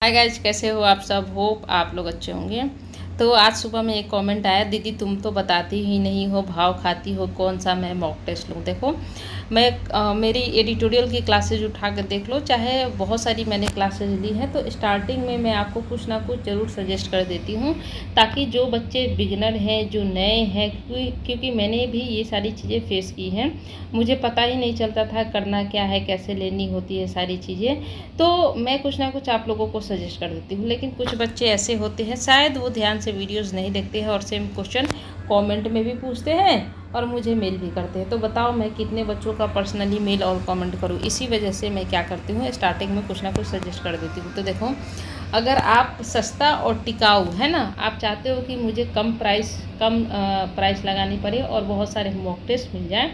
Hi guys, कैसे हो आप सब। होप आप लोग अच्छे होंगे। तो आज सुबह में एक कमेंट आया, दीदी तुम तो बताती ही नहीं हो, भाव खाती हो, कौन सा मैं मॉक टेस्ट लूँ। देखो मैं मेरी एडिटोरियल की क्लासेज उठा कर देख लो, चाहे बहुत सारी मैंने क्लासेज ली हैं, तो स्टार्टिंग में मैं आपको कुछ ना कुछ ज़रूर सजेस्ट कर देती हूँ, ताकि जो बच्चे बिगिनर हैं, जो नए हैं, क्योंकि मैंने भी ये सारी चीज़ें फेस की हैं, मुझे पता ही नहीं चलता था करना क्या है, कैसे लेनी होती है सारी चीज़ें। तो मैं कुछ ना कुछ आप लोगों को सजेस्ट कर देती हूँ। लेकिन कुछ बच्चे ऐसे होते हैं, शायद वो ध्यान से वीडियोस नहीं देखते हैं और सेम क्वेश्चन कमेंट में भी पूछते हैं और मुझे मेल भी करते हैं। तो बताओ मैं कितने बच्चों का पर्सनली मेल और कमेंट करूँ। इसी वजह से मैं क्या करती हूँ, स्टार्टिंग में कुछ ना कुछ सजेस्ट कर देती हूँ। तो देखो, अगर आप सस्ता और टिकाऊ है ना, आप चाहते हो कि मुझे कम प्राइस लगानी पड़े और बहुत सारे मॉक टेस्ट मिल जाए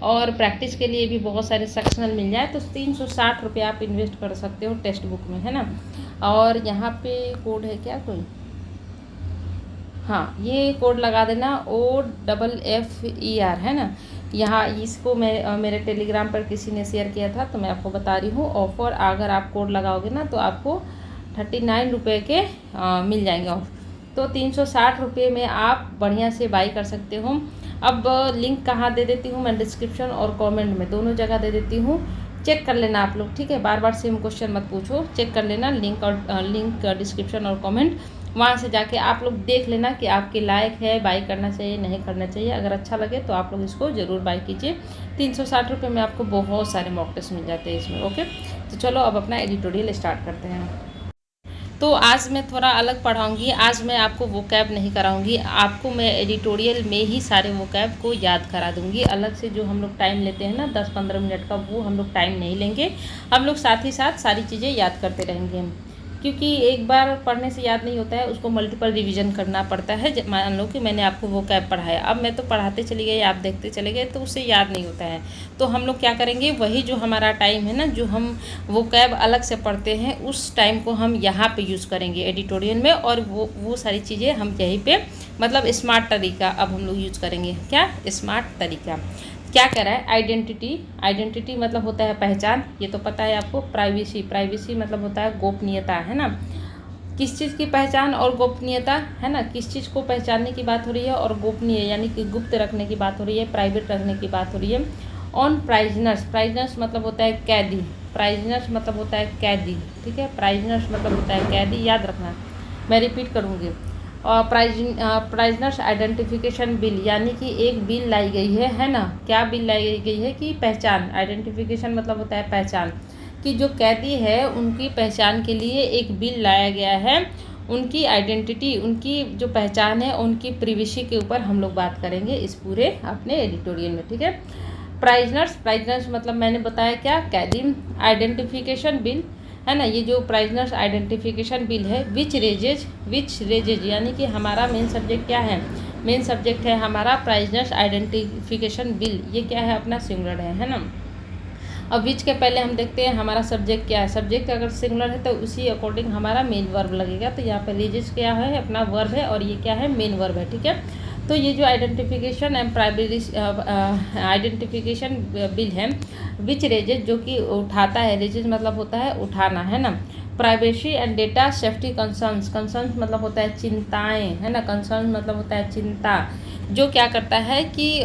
और प्रैक्टिस के लिए भी बहुत सारे सेक्शनल मिल जाए, तो 360 रुपये आप इन्वेस्ट कर सकते हो टेक्स्ट बुक में, है ना। और यहाँ पे कोड है क्या कोई, हाँ ये कोड लगा देना OFFER, है ना। यहाँ इसको मैं मेरे टेलीग्राम पर किसी ने शेयर किया था, तो मैं आपको बता रही हूँ। ऑफ़र अगर आप कोड लगाओगे ना, तो आपको 39 रुपये के मिल जाएंगे ऑफ। तो 360 रुपये में आप बढ़िया से बाई कर सकते हो। अब लिंक कहाँ दे देती हूँ मैं, डिस्क्रिप्शन और कमेंट में दोनों जगह दे देती हूँ। चेक कर लेना आप लोग, ठीक है। बार बार सेम क्वेश्चन मत पूछो, चेक कर लेना लिंक डिस्क्रिप्शन और कमेंट। वहाँ से जाके आप लोग देख लेना कि आपके लायक है, बाई करना चाहिए नहीं करना चाहिए। अगर अच्छा लगे तो आप लोग इसको ज़रूर बाई कीजिए। 360 रुपये में आपको बहुत सारे मॉक टेस्ट मिल जाते हैं इसमें। ओके, तो चलो अब अपना एडिटोरियल स्टार्ट करते हैं। तो आज मैं थोड़ा अलग पढ़ाऊंगी। आज मैं आपको वोकैब नहीं कराऊंगी, आपको मैं एडिटोरियल में ही सारे वोकैब को याद करा दूंगी। अलग से जो हम लोग टाइम लेते हैं ना 10-15 मिनट का, वो हम लोग टाइम नहीं लेंगे। हम लोग साथ ही साथ सारी चीज़ें याद करते रहेंगे, क्योंकि एक बार पढ़ने से याद नहीं होता है, उसको मल्टीपल रिवीजन करना पड़ता है। मान लो कि मैंने आपको वो कैब पढ़ाया, अब मैं तो पढ़ाते चली गई, आप देखते चले गए, तो उससे याद नहीं होता है। तो हम लोग क्या करेंगे, वही जो हमारा टाइम है ना, जो हम वो कैब अलग से पढ़ते हैं, उस टाइम को हम यहाँ पे यूज़ करेंगे एडिटोरियल में। और वो सारी चीज़ें हम यहीं पे, मतलब स्मार्ट तरीका अब हम लोग यूज़ करेंगे। क्या स्मार्ट तरीका क्या कह रहा है, आइडेंटिटी मतलब होता है पहचान, ये तो पता है आपको। प्राइवेसी मतलब होता है गोपनीयता, है ना। किस चीज़ की पहचान और गोपनीयता, है ना। किस चीज़ को पहचानने की बात हो रही है, और गोपनीय यानी कि गुप्त रखने की बात हो रही है, प्राइवेट रखने की बात हो रही है। ऑन प्राइजनर्स मतलब होता है कैदी, प्राइजनर्स मतलब होता है कैदी, ठीक है। प्राइजनर्स मतलब होता है कैदी, याद रखना। मैं रिपीट करूँगी। और प्राइजनर्स आइडेंटिफिकेशन बिल, यानी कि एक बिल लाई गई है ना। क्या बिल लाई गई है कि पहचान, आइडेंटिफिकेशन मतलब होता है पहचान, कि जो कैदी है उनकी पहचान के लिए एक बिल लाया गया है। उनकी आइडेंटिटी, उनकी जो पहचान है, उनकी प्रिवेसी के ऊपर हम लोग बात करेंगे इस पूरे अपने एडिटोरियल में, ठीक है। प्राइजनर्स मतलब मैंने बताया क्या, कैदी। आइडेंटिफिकेशन बिल, है ना, ये जो प्राइजनर्स आइडेंटिफिकेशन बिल है। विच रेजेज यानी कि हमारा मेन सब्जेक्ट क्या है, मेन सब्जेक्ट है हमारा प्राइजनर्स आइडेंटिफिकेशन बिल। ये क्या है, अपना सिंगुलर है ना। अब विच के पहले हम देखते हैं हमारा सब्जेक्ट क्या है। सब्जेक्ट अगर सिंगुलर है तो उसी अकॉर्डिंग हमारा मेन वर्ब लगेगा। तो यहाँ पर रेजेज क्या है, अपना वर्ब है, और ये क्या है, मेन वर्ब है, ठीक है। तो ये जो आइडेंटिफिकेशन एंड आइडेंटिफिकेशन बिल है, विच रेजेज जो कि उठाता है, रेजेज मतलब होता है उठाना, है ना। Privacy and data safety concerns मतलब होता है चिंताएं, है ना। कंसर्न मतलब होता है चिंता, जो क्या करता है कि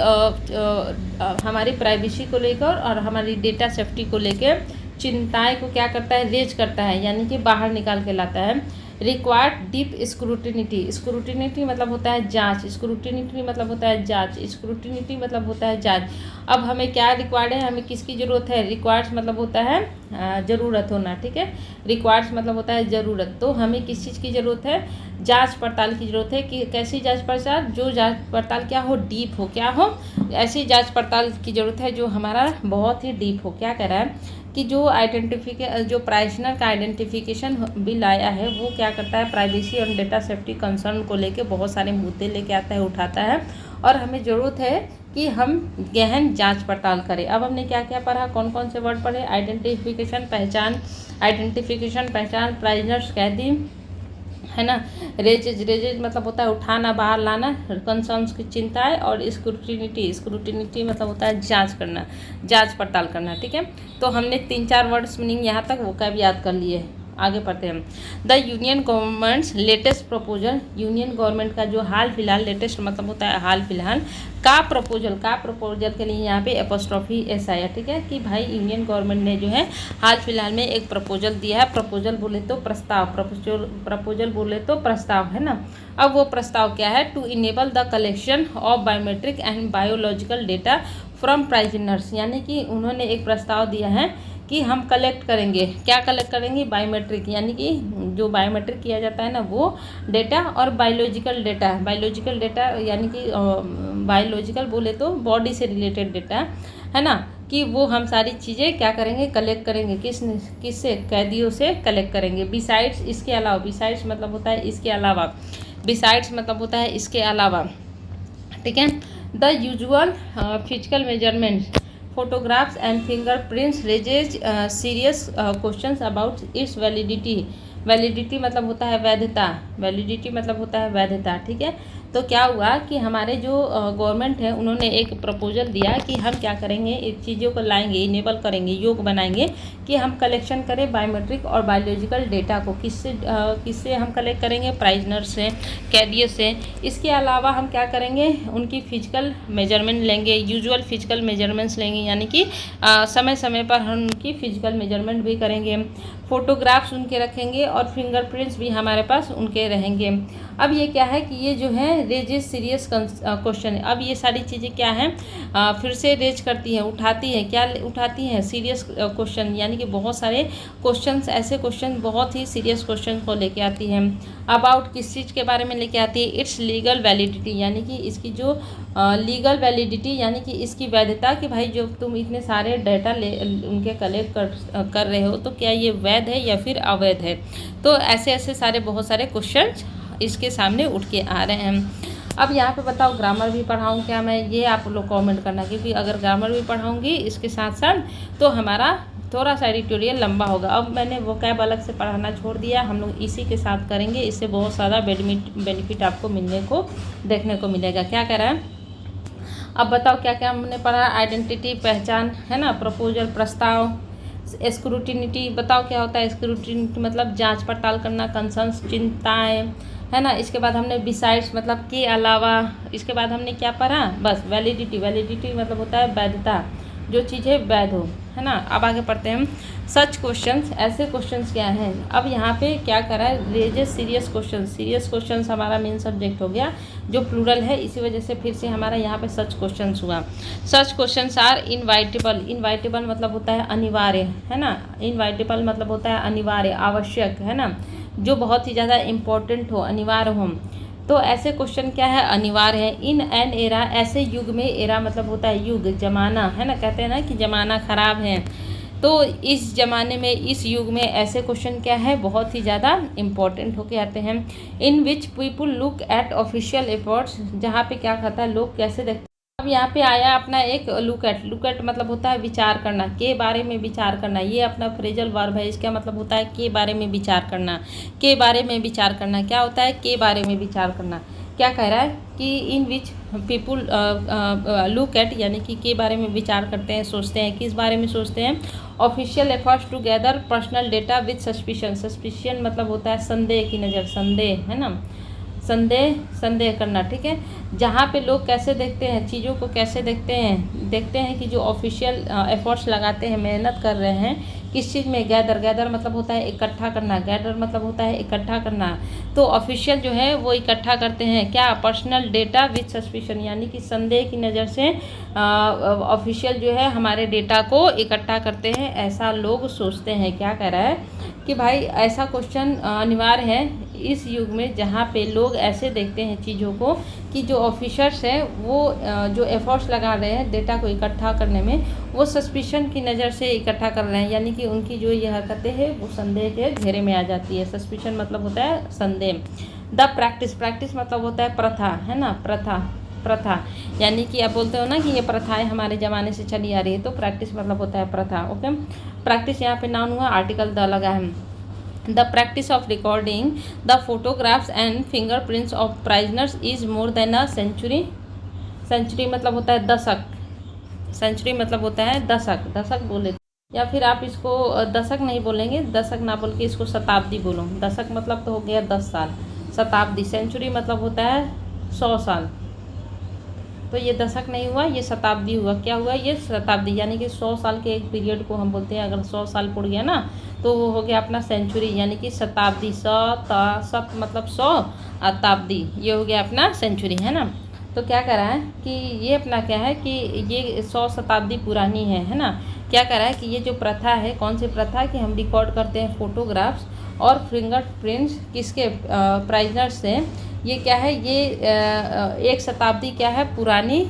हमारी प्राइवेसी को लेकर और हमारी डेटा सेफ्टी को लेकर चिंताएं को क्या करता है, रेज करता है, यानी कि बाहर निकाल के लाता है। रिक्वायर्ड डीप स्क्रूटिनिटी मतलब होता है जांच, स्क्रूटिनिटी मतलब होता है जांच, स्क्रूटिनिटी मतलब होता है जांच। अब हमें क्या रिक्वायर्ड है, हमें किसकी ज़रूरत है, रिक्वायर्ड्स मतलब होता है ज़रूरत होना, ठीक है। रिक्वायर्ड्स मतलब होता है ज़रूरत। तो हमें किस चीज़ की ज़रूरत है, जांच पड़ताल की ज़रूरत है। कि कैसी जांच पड़ताल, जो जांच पड़ताल क्या हो, डीप हो, क्या हो, ऐसी जांच पड़ताल की ज़रूरत है जो हमारा बहुत ही डीप हो। क्या कह रहा है कि जो प्राइजनर का आइडेंटिफिकेशन बिल आया है, वो क्या करता है, प्राइवेसी और डेटा सेफ्टी कंसर्न को लेके बहुत सारे मुद्दे लेके आता है, उठाता है, और हमें ज़रूरत है कि हम गहन जांच पड़ताल करें। अब हमने क्या क्या पढ़ा, कौन कौन से वर्ड पढ़े, आइडेंटिफिकेशन पहचान, प्राइजनर्स कैदी, है ना। रेजेज मतलब होता है उठाना, बाहर लाना, कंसर्न्स की चिंताएं, और स्क्रूटिनिटी मतलब होता है जांच करना, जांच पड़ताल करना, ठीक है। तो हमने 3-4 वर्ड्स मीनिंग यहाँ तक वो का भी याद कर लिए। आगे पढ़ते हैं। The union governments latest proposal, union government का जो हाल फिलहाल, लेटेस्ट मतलब होता है हाल फिलहाल का प्रपोजल के लिए यहाँ पे एपोस्ट्रॉफी एस आया, ठीक है, कि भाई यूनियन गवर्नमेंट ने जो है हाल फिलहाल में एक प्रपोजल दिया है। प्रपोजल बोले तो प्रस्ताव, प्रपोजल बोले तो प्रस्ताव, है ना। अब वो प्रस्ताव क्या है? To enable the collection of biometric and biological data from prisoners, यानी कि उन्होंने एक प्रस्ताव दिया है कि हम कलेक्ट करेंगे, क्या कलेक्ट करेंगे? बायोमेट्रिक, यानी कि जो बायोमेट्रिक किया जाता है ना वो डेटा, और बायोलॉजिकल डेटा, बायोलॉजिकल डेटा यानी कि बायोलॉजिकल बोले तो बॉडी से रिलेटेड डेटा, है ना, कि वो हम सारी चीज़ें क्या करेंगे? कलेक्ट करेंगे। किससे? कैदियों से कलेक्ट करेंगे। बिसाइड्स, इसके अलावा, बिसाइड्स मतलब होता है इसके अलावा, बिसाइड्स मतलब होता है इसके अलावा, ठीक है। The usual physical measurement, photographs and fingerprints raises serious questions about its validity। Validity मतलब होता है वैधता, वैलिडिटी मतलब होता है वैधता, ठीक है। तो क्या हुआ कि हमारे जो गवर्नमेंट है उन्होंने एक प्रपोजल दिया कि हम क्या करेंगे, इस चीज़ों को लाएंगे, इनेबल करेंगे, योग बनाएंगे कि हम कलेक्शन करें बायोमेट्रिक और बायोलॉजिकल डेटा को। किससे हम कलेक्ट करेंगे? प्राइजनर से, कैदियों से। इसके अलावा हम क्या करेंगे? उनकी फिजिकल मेजरमेंट लेंगे, यूजुअल फिजिकल मेजरमेंट्स लेंगे, यानी कि समय समय पर हम उनकी फिजिकल मेजरमेंट भी करेंगे। फ़ोटोग्राफ्स उनके रखेंगे और फिंगरप्रिंट्स भी हमारे पास उनके रहेंगे। अब ये क्या है कि ये जो है रेजेस सीरियस क्वेश्चन। अब ये सारी चीज़ें क्या हैं? फिर से रेज करती हैं, उठाती हैं, क्या उठाती हैं? सीरियस क्वेश्चन, यानी कि बहुत सारे क्वेश्चंस, ऐसे क्वेश्चन बहुत ही सीरियस क्वेश्चन को लेके आती हैं। अबाउट, किस चीज़ के बारे में लेके आती है? इट्स लीगल वैलिडिटी, यानी कि इसकी जो लीगल वैलिडिटी, यानी कि इसकी वैधता, कि भाई जो तुम इतने सारे डाटा उनके कलेक्ट कर रहे हो तो क्या ये वैध है या फिर अवैध है। तो ऐसे ऐसे सारे बहुत सारे क्वेश्चन इसके सामने उठ के आ रहे हैं। अब यहाँ पे बताओ ग्रामर भी पढ़ाऊँ क्या मैं? ये आप लोग कमेंट करना, क्योंकि अगर ग्रामर भी पढ़ाऊँगी इसके साथ साथ तो हमारा थोड़ा सा एडिटोरियल लंबा होगा। अब मैंने वो कैब अलग से पढ़ाना छोड़ दिया, हम लोग इसी के साथ करेंगे। इससे बहुत ज़्यादा बेनिफिट आपको मिलने को देखने को मिलेगा। क्या कह रहा है? अब बताओ क्या क्या हमने पढ़ा? आइडेंटिटी, पहचान, है ना, प्रपोजल, प्रस्ताव, स्क्रूटिनिटी। बताओ क्या होता है स्क्रूटिनिटी? मतलब जांच पड़ताल करना, कंसर्न्स, चिंताएं, है ना। इसके बाद हमने बिसाइड्स मतलब के अलावा। इसके बाद हमने क्या पढ़ा? बस वैलिडिटी, वैलिडिटी मतलब होता है वैधता, जो चीज़ें वैध हो, है ना। अब आगे पढ़ते हैं। सच क्वेश्चंस, ऐसे क्वेश्चंस क्या हैं? अब यहाँ पे क्या करा है? Raises serious questions. Serious questions हमारा मेन सब्जेक्ट हो गया, जो प्लूरल है, इसी वजह से फिर से हमारा यहाँ पे सच क्वेश्चंस हुआ। Such questions are inevitable. Inevitable मतलब होता है अनिवार्य, है ना। इनवाइटेबल मतलब होता है अनिवार्य, आवश्यक, है ना, जो बहुत ही ज़्यादा इम्पोर्टेंट हो, अनिवार्य हो। तो ऐसे क्वेश्चन क्या है? अनिवार्य है। इन एन एरा, ऐसे युग में, एरा मतलब होता है युग, जमाना, है ना। कहते हैं ना कि जमाना खराब है, तो इस ज़माने में, इस युग में ऐसे क्वेश्चन क्या है? बहुत ही ज़्यादा इम्पोर्टेंट होके आते हैं। In which people look at official efforts, जहाँ पे क्या कहता है, लोग कैसे देखते हैं। अब यहाँ पे आया अपना एक लुक एट। लुक एट मतलब होता है विचार करना, के बारे में विचार करना। ये अपना फ्रेजल वर्ब है, इसका मतलब होता है के बारे में विचार करना, के बारे में विचार करना। क्या होता है? के बारे में विचार करना। क्या कह रहा है कि इन विच पीपुल लुक एट, यानी कि के बारे में विचार करते हैं, सोचते हैं। किस बारे में सोचते हैं? Official efforts to gather personal data with suspicion. Suspicion मतलब होता है संदेह की नज़र, संदेह, है ना, संदेह करना, ठीक है। जहाँ पे लोग कैसे देखते हैं चीज़ों को, कैसे देखते हैं कि जो ऑफिशियल एफर्ट्स लगाते हैं, मेहनत कर रहे हैं किस चीज़ में? गैदर मतलब होता है इकट्ठा करना, गैदर मतलब होता है इकट्ठा करना। तो ऑफिशियल जो है वो इकट्ठा करते हैं क्या? पर्सनल डेटा विद सस्पिशन, यानी कि संदेह की नज़र से ऑफिशियल जो है हमारे डेटा को इकट्ठा करते हैं, ऐसा लोग सोचते हैं। क्या कह रहा है कि भाई ऐसा क्वेश्चन अनिवार्य है इस युग में, जहाँ पे लोग ऐसे देखते हैं चीज़ों को कि जो ऑफिसर्स हैं वो जो एफर्ट्स लगा रहे हैं डेटा को इकट्ठा करने में, वो सस्पिशन की नज़र से इकट्ठा कर रहे हैं, यानी कि उनकी जो ये हरकतें हैं वो संदेह के घेरे में आ जाती है। सस्पिशन मतलब होता है संदेह। द प्रैक्टिस मतलब होता है प्रथा, है ना, प्रथा, यानी कि आप बोलते हो ना कि ये प्रथाएं हमारे ज़माने से चली आ रही है, तो प्रैक्टिस मतलब होता है प्रथा। ओके, प्रैक्टिस यहाँ पे नाउन हुआ, आर्टिकल द लगा है। The practice of recording the photographs and fingerprints of prisoners is more than a century. Century मतलब होता है दशक, सेंचुरी मतलब होता है दशक, दशक बोले या फिर आप इसको दशक नहीं बोलेंगे, दशक ना बोल के इसको शताब्दी बोलो। दशक मतलब तो हो गया 10 साल, शताब्दी सेंचुरी मतलब होता है 100 साल। तो ये दशक नहीं हुआ, ये शताब्दी हुआ। क्या हुआ? ये शताब्दी, यानी कि 100 साल के एक पीरियड को हम बोलते हैं। अगर 100 साल पुड़ गया ना तो वो हो गया अपना सेंचुरी, यानी कि शताब्दी। सत मतलब 100, शताब्दी ये हो गया अपना सेंचुरी, है ना। तो क्या करा है कि ये अपना क्या है कि ये 100 शताब्दी पुरानी है ना। क्या करा है कि ये जो प्रथा है, कौन सी प्रथा, कि हम रिकॉर्ड करते हैं फोटोग्राफ्स और फिंगरप्रिंट्स किसके, प्राइजनर से। ये क्या है, ये 1 शताब्दी क्या है, पुरानी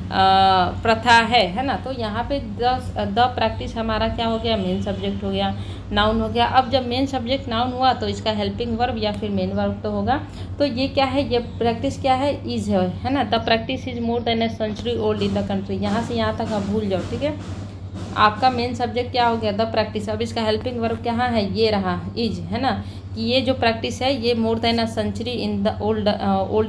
प्रथा है ना। तो यहाँ पे द प्रैक्टिस हमारा क्या हो गया, मेन सब्जेक्ट हो गया, नाउन हो गया। अब जब मेन सब्जेक्ट नाउन हुआ तो इसका हेल्पिंग वर्ब या फिर मेन वर्ब तो होगा। तो ये क्या है, ये प्रैक्टिस क्या है, इज है ना। The practice is more than a century old in the country. यहाँ से यहाँ तक आप भूल जाओ, ठीक है। आपका मेन सब्जेक्ट क्या हो गया, द प्रैक्टिस। अब इसका हेल्पिंग वर्ब क्या है, ये रहा, इज, है ना। कि ये जो प्रैक्टिस है ये more than a century in the old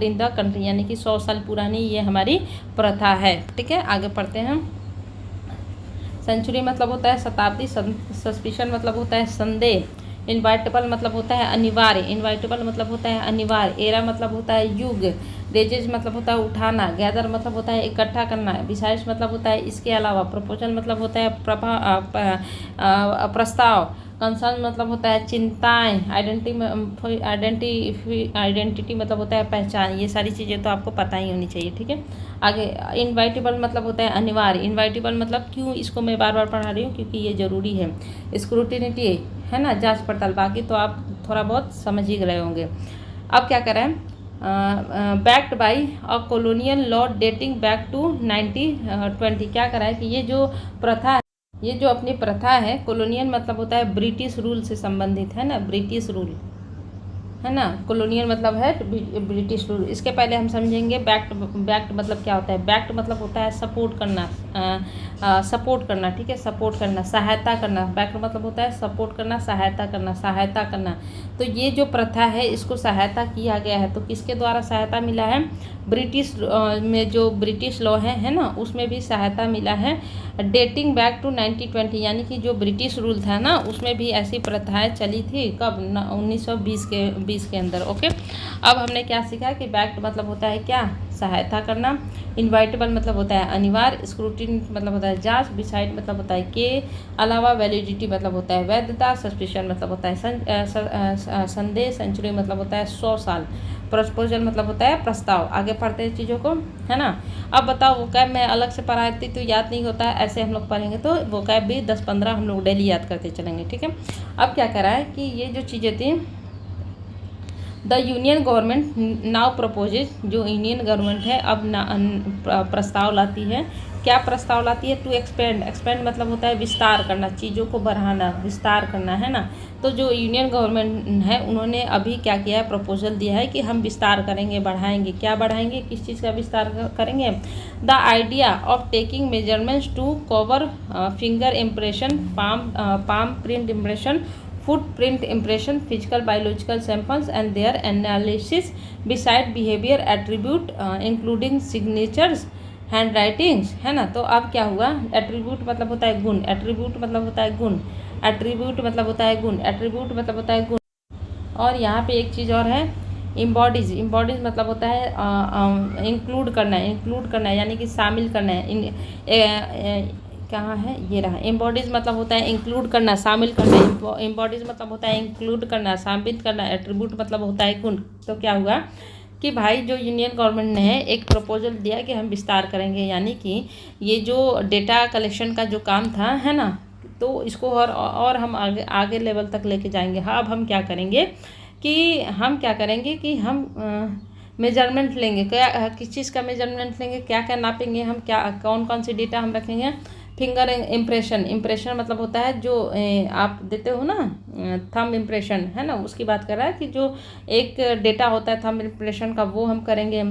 in the country, यानी कि 100 साल पुरानी ये हमारी प्रथा है, ठीक है। आगे पढ़ते हैं हम। सेंचुरी मतलब होता है शताब्दी, सस्पिशन मतलब होता है संदेह, इनवाइटेबल मतलब होता है अनिवार्य, इनवाइटेबल मतलब होता है अनिवार्य, एरा मतलब होता है युग, रेजेज मतलब होता है उठाना, गैदर मतलब होता है इकट्ठा करना, बिसाइड्स मतलब होता है इसके अलावा, प्रपोजल मतलब होता है प्रस्ताव, कंसर्न मतलब होता है चिंताएं, आइडेंटिटी मतलब होता है पहचान। ये सारी चीज़ें तो आपको पता ही होनी चाहिए, ठीक है। आगे इनवाइटेबल मतलब होता है अनिवार्य, इनवाइटेबल मतलब क्यों इसको मैं बार बार पढ़ा रही हूँ, क्योंकि ये ज़रूरी है। स्क्रूटिनिटी है ना, जांच पड़ताल, बाकी तो आप थोड़ा बहुत समझ ही गए होंगे। अब क्या करें, backed by a colonial law dating back to 1920। क्या करा है कि ये जो प्रथा है, ये जो अपनी प्रथा है, कॉलोनियल मतलब होता है ब्रिटिश रूल से संबंधित, है ना, ब्रिटिश रूल, है ना। कॉलोनियल मतलब है ब्रिटिश रूल। इसके पहले हम समझेंगे बैक्ट मतलब क्या होता है। बैक्ट मतलब होता है सपोर्ट करना, सपोर्ट करना, ठीक है, सपोर्ट करना, सहायता करना। बैक्ट मतलब होता है सपोर्ट करना, सहायता करना, सहायता करना। तो ये जो प्रथा है इसको सहायता किया गया है, तो किसके द्वारा सहायता मिला है, ब्रिटिश में जो ब्रिटिश लॉ है ना, उसमें भी सहायता मिला है। डेटिंग बैक टू 1920, यानी कि जो ब्रिटिश रूल था ना उसमें भी ऐसी प्रथाएं चली थी, कब, 1920 के अंदर, ओके। अब हमने क्या सीखा कि बैक्ट मतलब होता है क्या, सहायता करना, इनवाइटेबल मतलब होता है अनिवार्य, स्क्रूटिनी मतलब होता है जांच, बिसाइड मतलब होता है के अलावा, वैलिडिटी मतलब होता है वैधता, सस्पिशन मतलब होता है संदेह, सेंचुरी मतलब होता है 100 साल, प्रपोजल मतलब होता है प्रस्ताव। आगे पढ़ते हैं चीज़ों को, है ना। अब बताओ वोकैब मैं अलग से पढ़ाई थी तो याद नहीं होता है, ऐसे हम लोग पढ़ेंगे तो वोकैब भी 10-15 हम लोग डेली याद करते चलेंगे, ठीक है। अब क्या करा है कि ये जो चीज़ें थी, the union government now proposes, जो यूनियन गवर्नमेंट है अब प्रस्ताव लाती है। क्या प्रस्ताव लाती है, टू एक्सपेंड, एक्सपेंड मतलब होता है विस्तार करना, चीज़ों को बढ़ाना, विस्तार करना, है ना। तो जो यूनियन गवर्नमेंट है उन्होंने अभी क्या किया है, प्रपोजल दिया है कि हम विस्तार करेंगे, बढ़ाएंगे। क्या बढ़ाएंगे, किस चीज़ का विस्तार करेंगे, the idea of taking measurements to cover finger impression, palm print impression, footprint impression, physical biological samples and their analysis, beside behavior attribute including signatures, hand writings, है ना। तो अब क्या हुआ, एट्रीब्यूट मतलब होता है गुण, एट्रीब्यूट मतलब होता है गुण, एट्रीब्यूट मतलब होता है गुण, एट्रीब्यूट मतलब होता है गुण। और यहाँ पे एक चीज़ और है, इम्बॉडीज, इम्बॉडीज मतलब होता है इंक्लूड करना है, इंक्लूड करना है यानी कि शामिल करना है। कहाँ है, ये रहा। एम्बॉडीज मतलब होता है इंक्लूड करना, शामिल करना। एम्बॉडीज मतलब होता है इंक्लूड करना, शामिल करना। एट्रीब्यूट मतलब होता है गुण। तो क्या हुआ कि भाई जो यूनियन गवर्नमेंट ने है एक प्रपोजल दिया कि हम विस्तार करेंगे, यानी कि ये जो डेटा कलेक्शन का जो काम था, है ना, तो इसको और हम आगे लेवल तक लेके जाएंगे। हाँ, अब हम क्या करेंगे कि हम मेजरमेंट लेंगे। क्या, किस चीज़ का मेजरमेंट लेंगे, क्या क्या नापेंगे हम, क्या कौन कौन सी डेटा हम रखेंगे। फिंगर इम्प्रेशन, इम्प्रेशन मतलब होता है जो आप देते हो ना, थंब इम्प्रेशन, है ना, उसकी बात कर रहा है कि जो एक डेटा होता है थंब इम्प्रेशन का, वो हम करेंगे।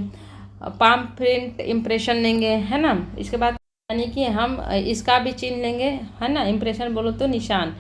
पाम प्रिंट इम्प्रेशन लेंगे, है ना। इसके बाद यानी कि हम इसका भी चिन्ह लेंगे, है ना, इम्प्रेशन बोलो तो निशान।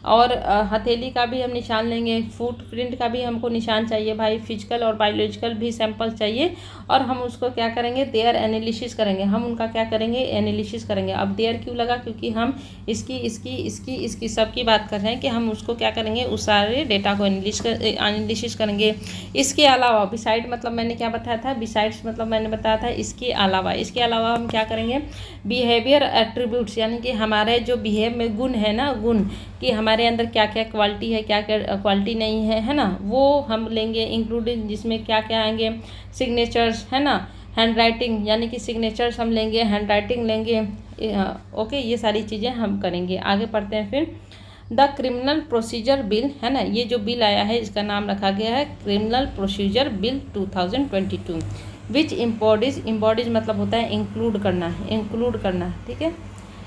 और हथेली का भी हम निशान लेंगे, फुटप्रिंट का भी हमको निशान चाहिए भाई, फिजिकल और बायोलॉजिकल भी सैंपल चाहिए। और हम उसको क्या करेंगे, देयर एनालिसिस करेंगे, हम उनका क्या करेंगे, एनालिसिस करेंगे। अब देयर क्यों लगा, क्योंकि हम इसकी सबकी बात कर रहे हैं कि हम उसको क्या करेंगे, उस सारे डेटा को एनालिसिस करेंगे। इसके अलावा बिसाइड मतलब मैंने क्या बताया था, बिसाइड्स मतलब मैंने बताया था इसके अलावा हम क्या करेंगे, बिहेवियर एट्रीब्यूट्स, यानी कि हमारे जो बिहेव में गुण है ना, गुण कि हमारे अंदर क्या क्या क्वालिटी है, क्या क्या क्वालिटी नहीं है ना, वो हम लेंगे इंक्लूडिंग, जिसमें क्या क्या आएंगे, सिग्नेचर्स है ना, हैंड राइटिंग यानी कि सिग्नेचर्स हम लेंगे, हैंड राइटिंग लेंगे। ओके, ये सारी चीज़ें हम करेंगे। आगे पढ़ते हैं फिर। द क्रिमिनल प्रोसीजर बिल है ना, ये जो बिल आया है इसका नाम रखा गया है क्रिमिनल प्रोसीजर बिल 2022, विच इम्बॉडीज मतलब होता है इंक्लूड करना, ठीक है,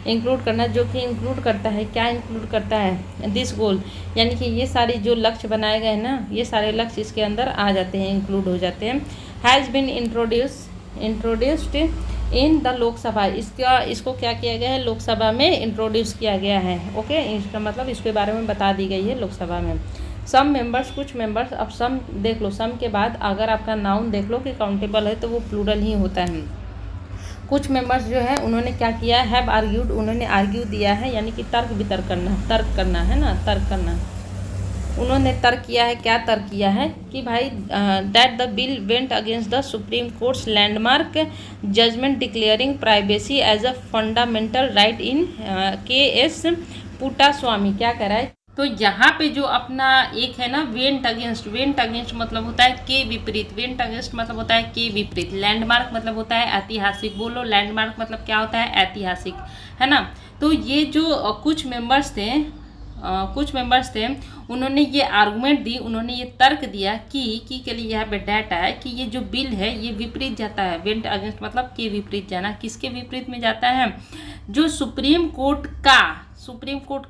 इंक्लूड करना, जो कि इंक्लूड करता है, क्या इंक्लूड करता है, दिस गोल, यानी कि ये सारी जो लक्ष्य बनाए गए हैं ना, ये सारे लक्ष्य इसके अंदर आ जाते हैं, इंक्लूड हो जाते हैं। Has been introduced in the Lok Sabha, इसको क्या किया गया है, लोकसभा में इंट्रोड्यूस किया गया है। ओके, इसका मतलब इसके बारे में बता दी गई है लोकसभा में। सम मेंबर्स, कुछ मेंबर्स, अब सम देख लो, सम के बाद अगर आपका नाउन देख लो कि काउंटेबल है तो वो प्लूरल ही होता है। कुछ मेंबर्स जो है उन्होंने क्या किया है, हैव आर्ग्यूड, उन्होंने आर्ग्यू दिया है, यानी कि तर्क करना है ना, तर्क करना, उन्होंने तर्क किया है। क्या तर्क किया है कि भाई that the bill went against the Supreme Court's landmark judgment declaring privacy as a fundamental right in KS Puttaswamy. क्या कह रहा है, तो यहाँ पे जो अपना एक है ना, वेंट अगेंस्ट मतलब होता है के विपरीत, वेंट अगेंस्ट मतलब होता है के विपरीत, लैंडमार्क मतलब होता है ऐतिहासिक, बोलो लैंडमार्क मतलब क्या होता है, ऐतिहासिक, है ना। तो ये जो कुछ मेंबर्स थे उन्होंने ये आर्गूमेंट दी, उन्होंने ये तर्क दिया कि के लिए यहाँ पे डाटा है कि ये जो बिल है ये विपरीत जाता है, वेंट अगेंस्ट मतलब के विपरीत जाना, किसके विपरीत में जाता है, जो सुप्रीम कोर्ट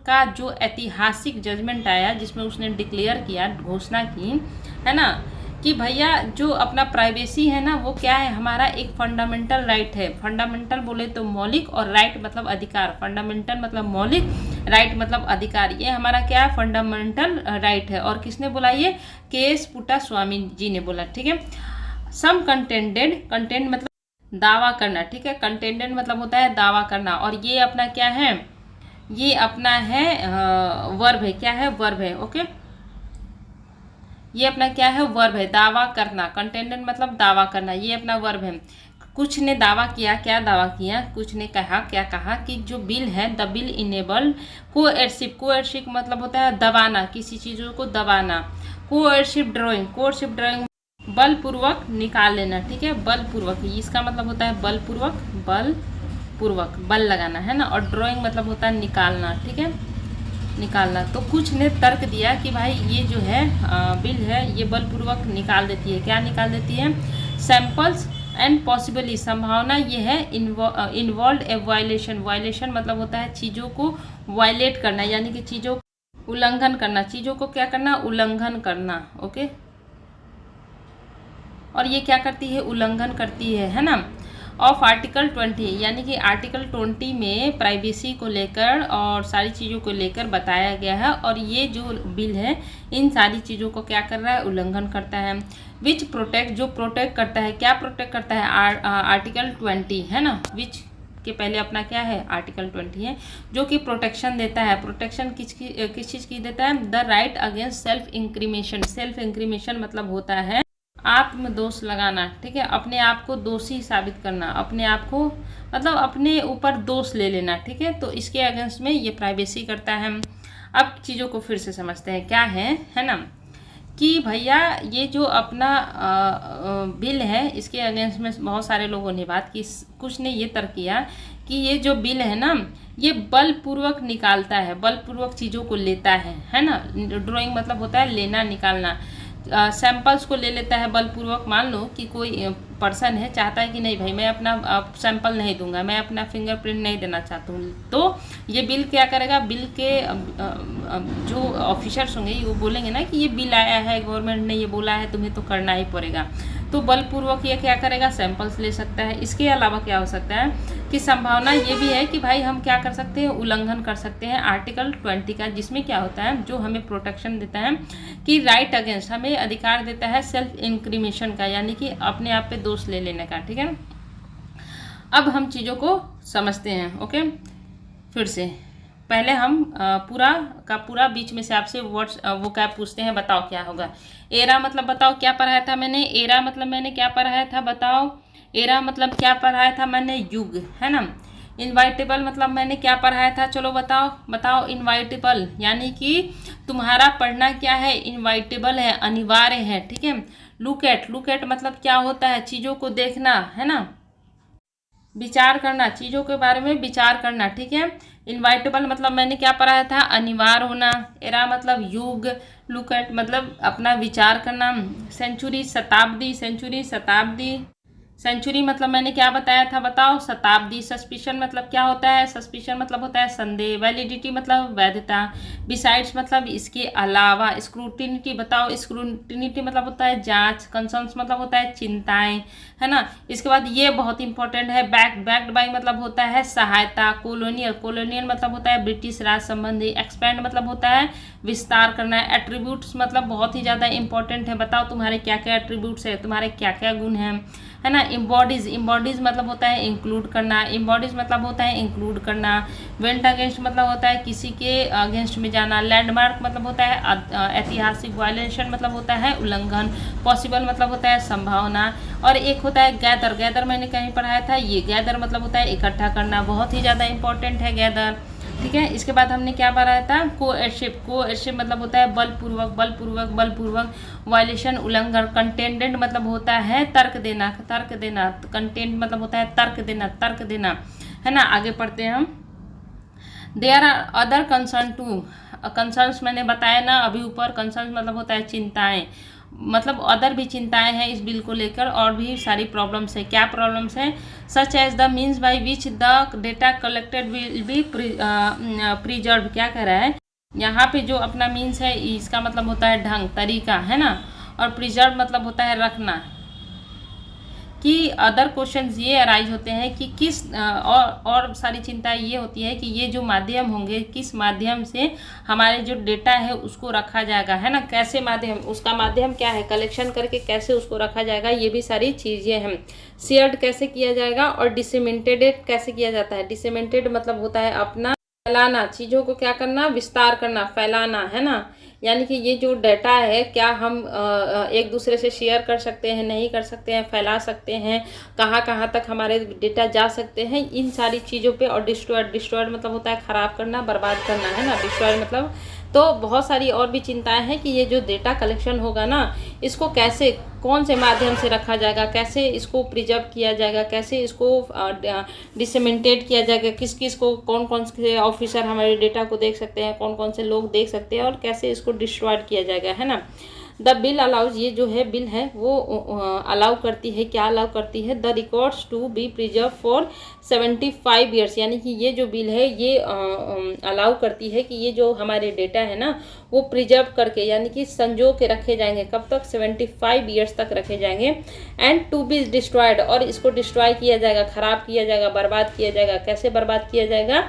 का जो ऐतिहासिक जजमेंट आया जिसमें उसने डिक्लेयर किया, घोषणा की, है ना, कि भैया जो अपना प्राइवेसी है ना वो क्या है, हमारा एक फंडामेंटल राइट है। फंडामेंटल बोले तो मौलिक, और राइट मतलब अधिकार, फंडामेंटल मतलब मौलिक, राइट मतलब अधिकार, ये हमारा क्या है, फंडामेंटल राइट है। और किसने बोला, ये केएस पुट्टास्वामी जी ने बोला, ठीक है। सम कंटेंट मतलब दावा करना, ठीक है, कंटेंडेड मतलब होता है दावा करना, और ये अपना क्या है, ये अपना है वर्ब है, क्या है, वर्ब है। ओके, ये अपना क्या है, वर्ब है, दावा करना, कंटेंडेड मतलब दावा करना, ये अपना वर्ब है। कुछ ने दावा किया, क्या दावा किया, कुछ ने कहा, क्या कहा कि जो बिल है, द बिल इनेबल कोएर्सिव मतलब होता है दबाना, किसी चीज़ों को दबाना, कोएर्सिव ड्राइंग बलपूर्वक निकाल लेना, ठीक है, बलपूर्वक, इसका मतलब होता है बलपूर्वक बल लगाना, है ना, और ड्राइंग मतलब होता है निकालना, ठीक है, निकालना। तो कुछ ने तर्क दिया कि भाई ये जो है बिल है ये बलपूर्वक निकाल देती है, क्या निकाल देती है, सैंपल्स एंड पॉसिबली, संभावना ये है, इन्वॉल्व ए वायलेशन मतलब होता है चीज़ों को वायलेट करना, यानी कि चीज़ों उल्लंघन करना, चीज़ों को क्या करना, उल्लंघन करना। ओके, और ये क्या करती है, उल्लंघन करती है ना, ऑफ आर्टिकल 20, यानी कि आर्टिकल 20 में प्राइवेसी को लेकर और सारी चीज़ों को लेकर बताया गया है, और ये जो बिल है इन सारी चीज़ों को क्या कर रहा है, उल्लंघन करता है। विच प्रोटेक्ट, जो प्रोटेक्ट करता है, क्या प्रोटेक्ट करता है, आर्टिकल 20 है ना, विच के पहले अपना क्या है, आर्टिकल 20 है, जो कि प्रोटेक्शन देता है। प्रोटेक्शन किस चीज़ की देता है, द राइट अगेंस्ट सेल्फ इंक्रीमेशन मतलब होता है आत्मदोष लगाना, ठीक है, अपने आप को दोषी साबित करना, अपने आप को मतलब अपने ऊपर दोष ले लेना, ठीक है, तो इसके अगेंस्ट में ये प्राइवेसी करता है। अब चीज़ों को फिर से समझते हैं क्या है ना, कि भैया ये जो अपना बिल है इसके अगेंस्ट में बहुत सारे लोगों ने बात की, कुछ ने ये तर्क किया कि ये जो बिल है ना ये बलपूर्वक निकालता है, बलपूर्वक चीज़ों को लेता है ना, ड्राइंग मतलब होता है लेना, निकालना, सैंपल्स को ले लेता है बलपूर्वक। मान लो कि कोई पर्सन है, चाहता है कि नहीं भाई मैं अपना सैंपल नहीं दूंगा, मैं अपना फिंगरप्रिंट नहीं देना चाहता हूँ, तो ये बिल क्या करेगा, बिल के जो ऑफिसर्स होंगे वो बोलेंगे ना कि ये बिल आया है, गवर्नमेंट ने ये बोला है, तुम्हें तो करना ही पड़ेगा, तो बलपूर्वक ये क्या करेगा, सैंपल्स ले सकता है। इसके अलावा क्या हो सकता है कि संभावना ये भी है कि भाई हम क्या कर सकते हैं, उल्लंघन कर सकते हैं आर्टिकल 20 का, जिसमें क्या होता है, जो हमें प्रोटेक्शन देता है कि राइट अगेंस्ट, हमें अधिकार देता है सेल्फ इंक्रीमेशन का, यानी कि अपने आप पे दोष ले लेने का। ठीक है, अब हम चीज़ों को समझते हैं। ओके, फिर से पहले हम पूरा का पूरा बीच में से आपसे वर्ड्स वो क्या पूछते हैं, बताओ क्या होगा। एरा मतलब बताओ क्या पढ़ाया था मैंने, एरा मतलब मैंने क्या पढ़ाया था, बताओ। एरा मतलब क्या पढ़ाया था मैंने, युग, है ना। इनवाइटेबल मतलब मैंने क्या पढ़ाया था, चलो बताओ बताओ। इनवाइटेबल यानी कि तुम्हारा पढ़ना क्या है, इनवाइटेबल है, अनिवार्य है। ठीक है। लुक एट मतलब क्या होता है, चीज़ों को देखना, है ना, विचार करना, चीज़ों के बारे में विचार करना। ठीक है। इनवाइटेबल मतलब मैंने क्या पढ़ाया था, अनिवार्य होना। एरा मतलब युग। लुक एट मतलब अपना विचार करना। सेंचुरी शताब्दी, सेंचुरी मतलब मैंने क्या बताया था, बताओ, शताब्दी। सस्पिशन मतलब क्या होता है, सस्पिशन मतलब होता है संदेह। वैलिडिटी मतलब वैधता। बिसाइड्स मतलब इसके अलावा। स्क्रूटिनिटी बताओ, स्क्रूटिनिटी मतलब होता है जांच। कंसर्न्स मतलब होता है चिंताएं, है ना। इसके बाद ये बहुत इंपॉर्टेंट है, बैक्ड बाय मतलब होता है सहायता। कोलोनियल मतलब होता है ब्रिटिश राज संबंधी। एक्सपेंड मतलब होता है विस्तार करना है। एट्रीब्यूट्स मतलब बहुत ही ज़्यादा इंपॉर्टेंट है, बताओ तुम्हारे क्या क्या एट्रीब्यूट्स है, तुम्हारे क्या क्या गुण हैं, है ना। इम्बॉडीज मतलब होता है इंक्लूड करना। इम्बॉडीज मतलब होता है इंक्लूड करना। वेंट अगेंस्ट मतलब होता है किसी के अगेंस्ट में जाना। लैंडमार्क मतलब होता है ऐतिहासिक। वायलेशन मतलब होता है उल्लंघन। पॉसिबल मतलब होता है संभावना। और एक होता है गैदर मैंने कहीं पढ़ाया था, ये गैदर मतलब होता है इकट्ठा करना, बहुत ही ज़्यादा इंपॉर्टेंट है गैदर। ठीक है। इसके बाद हमने क्या पढ़ाया था, कोएर्शिप मतलब होता है बलपूर्वक। वायलेशन उल्लंघन। कंटेंडेंट मतलब होता है तर्क देना। कंटेंट मतलब होता है तर्क देना, है ना। आगे पढ़ते हैं हम। There are other concern too. Concerns मैंने बताया ना अभी ऊपर, कंसर्न मतलब होता है चिंताएं, मतलब अदर भी चिंताएं हैं इस बिल को लेकर, और भी सारी प्रॉब्लम्स है। क्या प्रॉब्लम्स हैं, such as the means by which the data collected will be preserve. क्या कह रहा है यहाँ पे, जो अपना मीन्स है इसका मतलब होता है ढंग, तरीका, है ना। और प्रिजर्व मतलब होता है रखना। कि अदर क्वेश्चंस ये अराइज होते हैं कि किस और सारी चिंता ये होती है कि ये जो माध्यम होंगे, किस माध्यम से हमारे जो डेटा है उसको रखा जाएगा, है ना। कैसे माध्यम, उसका माध्यम क्या है, कलेक्शन करके कैसे उसको रखा जाएगा, ये भी सारी चीज़ें हैं। शेयर्ड कैसे किया जाएगा, और डिसेमेंटेड कैसे किया जाता है। डिसेमेंटेड मतलब होता है अपना फैलाना, चीज़ों को क्या करना, विस्तार करना, फैलाना, है ना। यानी कि ये जो डाटा है क्या हम एक दूसरे से शेयर कर सकते हैं, नहीं कर सकते हैं, फैला सकते हैं, कहाँ कहाँ तक हमारे डेटा जा सकते हैं, इन सारी चीज़ों पे। और डिस्ट्रॉयड मतलब होता है ख़राब करना, बर्बाद करना, है ना। डिस्ट्रॉयड मतलब, तो बहुत सारी और भी चिंताएं हैं कि ये जो डेटा कलेक्शन होगा ना, इसको कैसे, कौन से माध्यम से रखा जाएगा, कैसे इसको प्रिजर्व किया जाएगा, कैसे इसको डिसेमेंटेट किया जाएगा, किस किस को, कौन कौन से ऑफिसर हमारे डेटा को देख सकते हैं, कौन कौन से लोग देख सकते हैं, और कैसे इसको डिस्ट्रॉयड किया जाएगा, है ना। द बिल अलाउज, ये जो है बिल है वो अलाउ करती है, क्या अलाउ करती है, the records to be preserve for 75 years. यानी कि ये जो बिल है ये अलाउ करती है कि ये जो हमारे डेटा है ना वो प्रिजर्व करके, यानी कि संजो के रखे जाएंगे। कब तक, 75 ईयर्स तक रखे जाएंगे। एंड टू बी डिस्ट्रॉयड, और इसको डिस्ट्रॉय किया जाएगा, खराब किया जाएगा, बर्बाद किया जाएगा। कैसे बर्बाद किया जाएगा,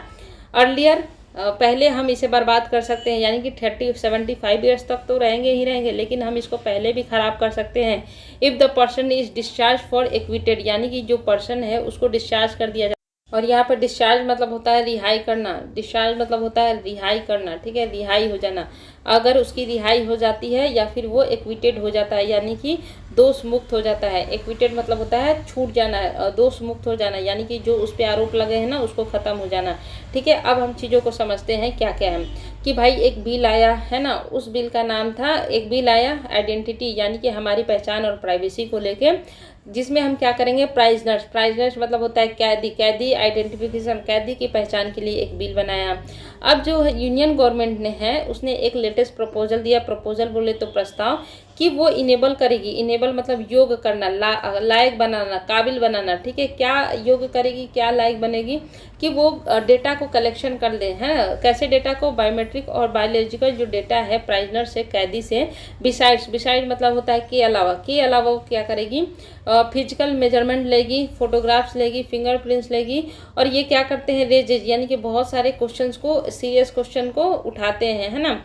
अर्लियर, पहले हम इसे बर्बाद कर सकते हैं, यानी कि 75 ईयर्स तक तो रहेंगे ही रहेंगे, लेकिन हम इसको पहले भी ख़राब कर सकते हैं। If the person is discharge for acquitted, यानी कि जो पर्सन है उसको डिस्चार्ज कर दिया जाए। और यहाँ पर डिस्चार्ज मतलब होता है रिहाई करना। डिस्चार्ज मतलब होता है रिहाई करना, ठीक है, रिहाई हो जाना। अगर उसकी रिहाई हो जाती है या फिर वो एक्विटेड हो जाता है, यानी कि दोष मुक्त हो जाता है। एक्विटेड मतलब होता है छूट जाना, दोष मुक्त हो जाना, यानी कि जो उस पर आरोप लगे हैं ना उसको ख़त्म हो जाना। ठीक है। अब हम चीज़ों को समझते हैं क्या क्या है। कि भाई एक बिल आया है ना, उस बिल का नाम था, एक बिल आया आइडेंटिटी, यानी कि हमारी पहचान और प्राइवेसी को लेके, जिसमें हम क्या करेंगे, प्राइजनर्स मतलब होता है कैदी आइडेंटिफिकेशन, कैदी की पहचान के लिए एक बिल बनाया। अब जो यूनियन गवर्नमेंट ने है उसने एक लेटेस्ट प्रपोजल दिया, प्रपोजल बोले तो प्रस्ताव, कि वो इनेबल करेगी। इनेबल मतलब योग करना, लायक बनाना, काबिल बनाना, ठीक है। क्या योग करेगी, क्या लायक बनेगी कि वो डेटा को कलेक्शन कर ले, है ना। कैसे डेटा को, बायोमेट्रिक और बायोलॉजिकल जो डेटा है प्राइजनर से, कैदी से, बिसाइड मतलब होता है के अलावा वो क्या करेगी, फिजिकल मेजरमेंट लेगी, फोटोग्राफ्स लेगी, फिंगरप्रिंट्स लेगी। और ये क्या करते हैं, रेजेज यानी कि बहुत सारे क्वेश्चंस को, सीरियस क्वेश्चन को उठाते हैं, है ना।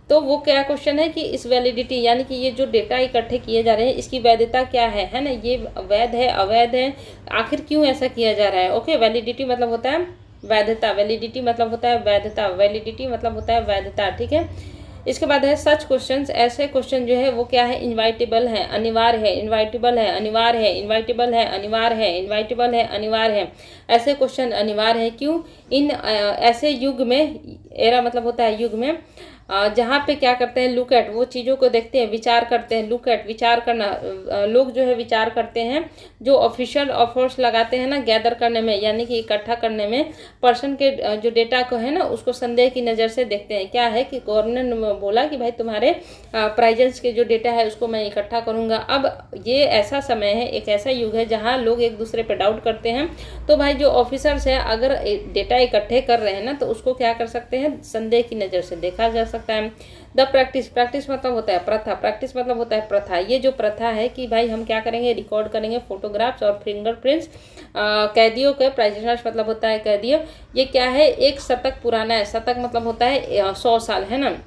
तो वो क्या क्वेश्चन है कि इस वैलिडिटी यानी कि ये जो डेटा इकट्ठे किए जा रहे हैं इसकी वैधता क्या है ना, ये वैध है, अवैध है, आखिर क्यों ऐसा किया जा रहा है। ओके, वैलिडिटी मतलब होता है वैधता, वैलिडिटी मतलब होता है वैधता, वैलिडिटी मतलब होता है वैधता, ठीक है। इसके बाद है सच क्वेश्चंस, ऐसे क्वेश्चन जो है वो क्या है, इनवाइटेबल है, अनिवार्य है, इनवाइटेबल है, अनिवार्य है, इनवाइटेबल है, अनिवार्य है, इनवाइटेबल है, अनिवार्य है। ऐसे क्वेश्चन अनिवार्य है, क्यों, इन ऐसे युग में, एरा मतलब होता है युग में, जहाँ पे क्या करते हैं, लुक एट, वो चीज़ों को देखते हैं, विचार करते हैं, लुक एट विचार करना, लोग जो है विचार करते हैं, जो ऑफिशियल ऑफर्स लगाते हैं ना गैदर करने में यानी कि इकट्ठा करने में, पर्सन के जो डेटा को है ना उसको संदेह की नज़र से देखते हैं। क्या है कि गवर्नर ने बोला कि भाई तुम्हारे प्राइजेंस के जो डेटा है उसको मैं इकट्ठा करूँगा। अब ये ऐसा समय है, एक ऐसा युग है जहाँ लोग एक दूसरे पर डाउट करते हैं, तो भाई जो ऑफिसर्स है अगर डेटा इकट्ठे कर रहे हैं ना तो उसको क्या कर सकते हैं, संदेह की नज़र से देखा जा सकता है। द प्रैक्टिस मतलब होता है प्रथा, प्रैक्टिस मतलब होता है प्रथा। ये जो प्रथा है कि भाई हम क्या करेंगे, रिकॉर्ड करेंगे फोटोग्राफ्स और फिंगरप्रिंट्स कैदियों के, प्राइजनर्स मतलब होता है कैदियों। ये क्या है, एक शतक पुराना है, शतक मतलब होता है 100 साल, है ना।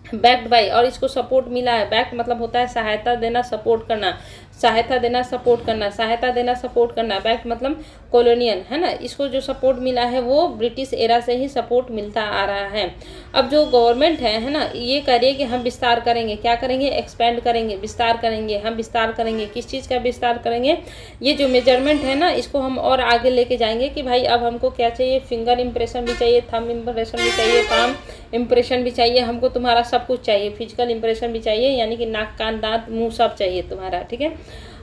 बैक्ड बाई, और इसको सपोर्ट मिला है, बैक्ड मतलब होता है सहायता देना, सपोर्ट करना, सहायता देना, सपोर्ट करना, सहायता देना, सपोर्ट करना। बैक्ड मतलब कॉलोनियल, है ना। इसको जो सपोर्ट मिला है वो ब्रिटिश एरा से ही सपोर्ट मिलता आ रहा है। अब जो गवर्नमेंट है ना, ये कह रही है कि हम विस्तार करेंगे, क्या करेंगे, एक्सपेंड करेंगे, विस्तार करेंगे, हम विस्तार करेंगे। किस चीज़ का विस्तार करेंगे, ये जो मेजरमेंट है ना इसको हम और आगे लेके जाएंगे कि भाई अब हमको क्या चाहिए, फिंगर इम्प्रेशन भी चाहिए, थंब इम्प्रेशन भी चाहिए, पाम इम्प्रेशन भी चाहिए, हमको तुम्हारा सब कुछ चाहिए, फिजिकल इम्प्रेशन भी चाहिए यानी कि नाक, कान, दांत, मुंह सब चाहिए तुम्हारा, ठीक है।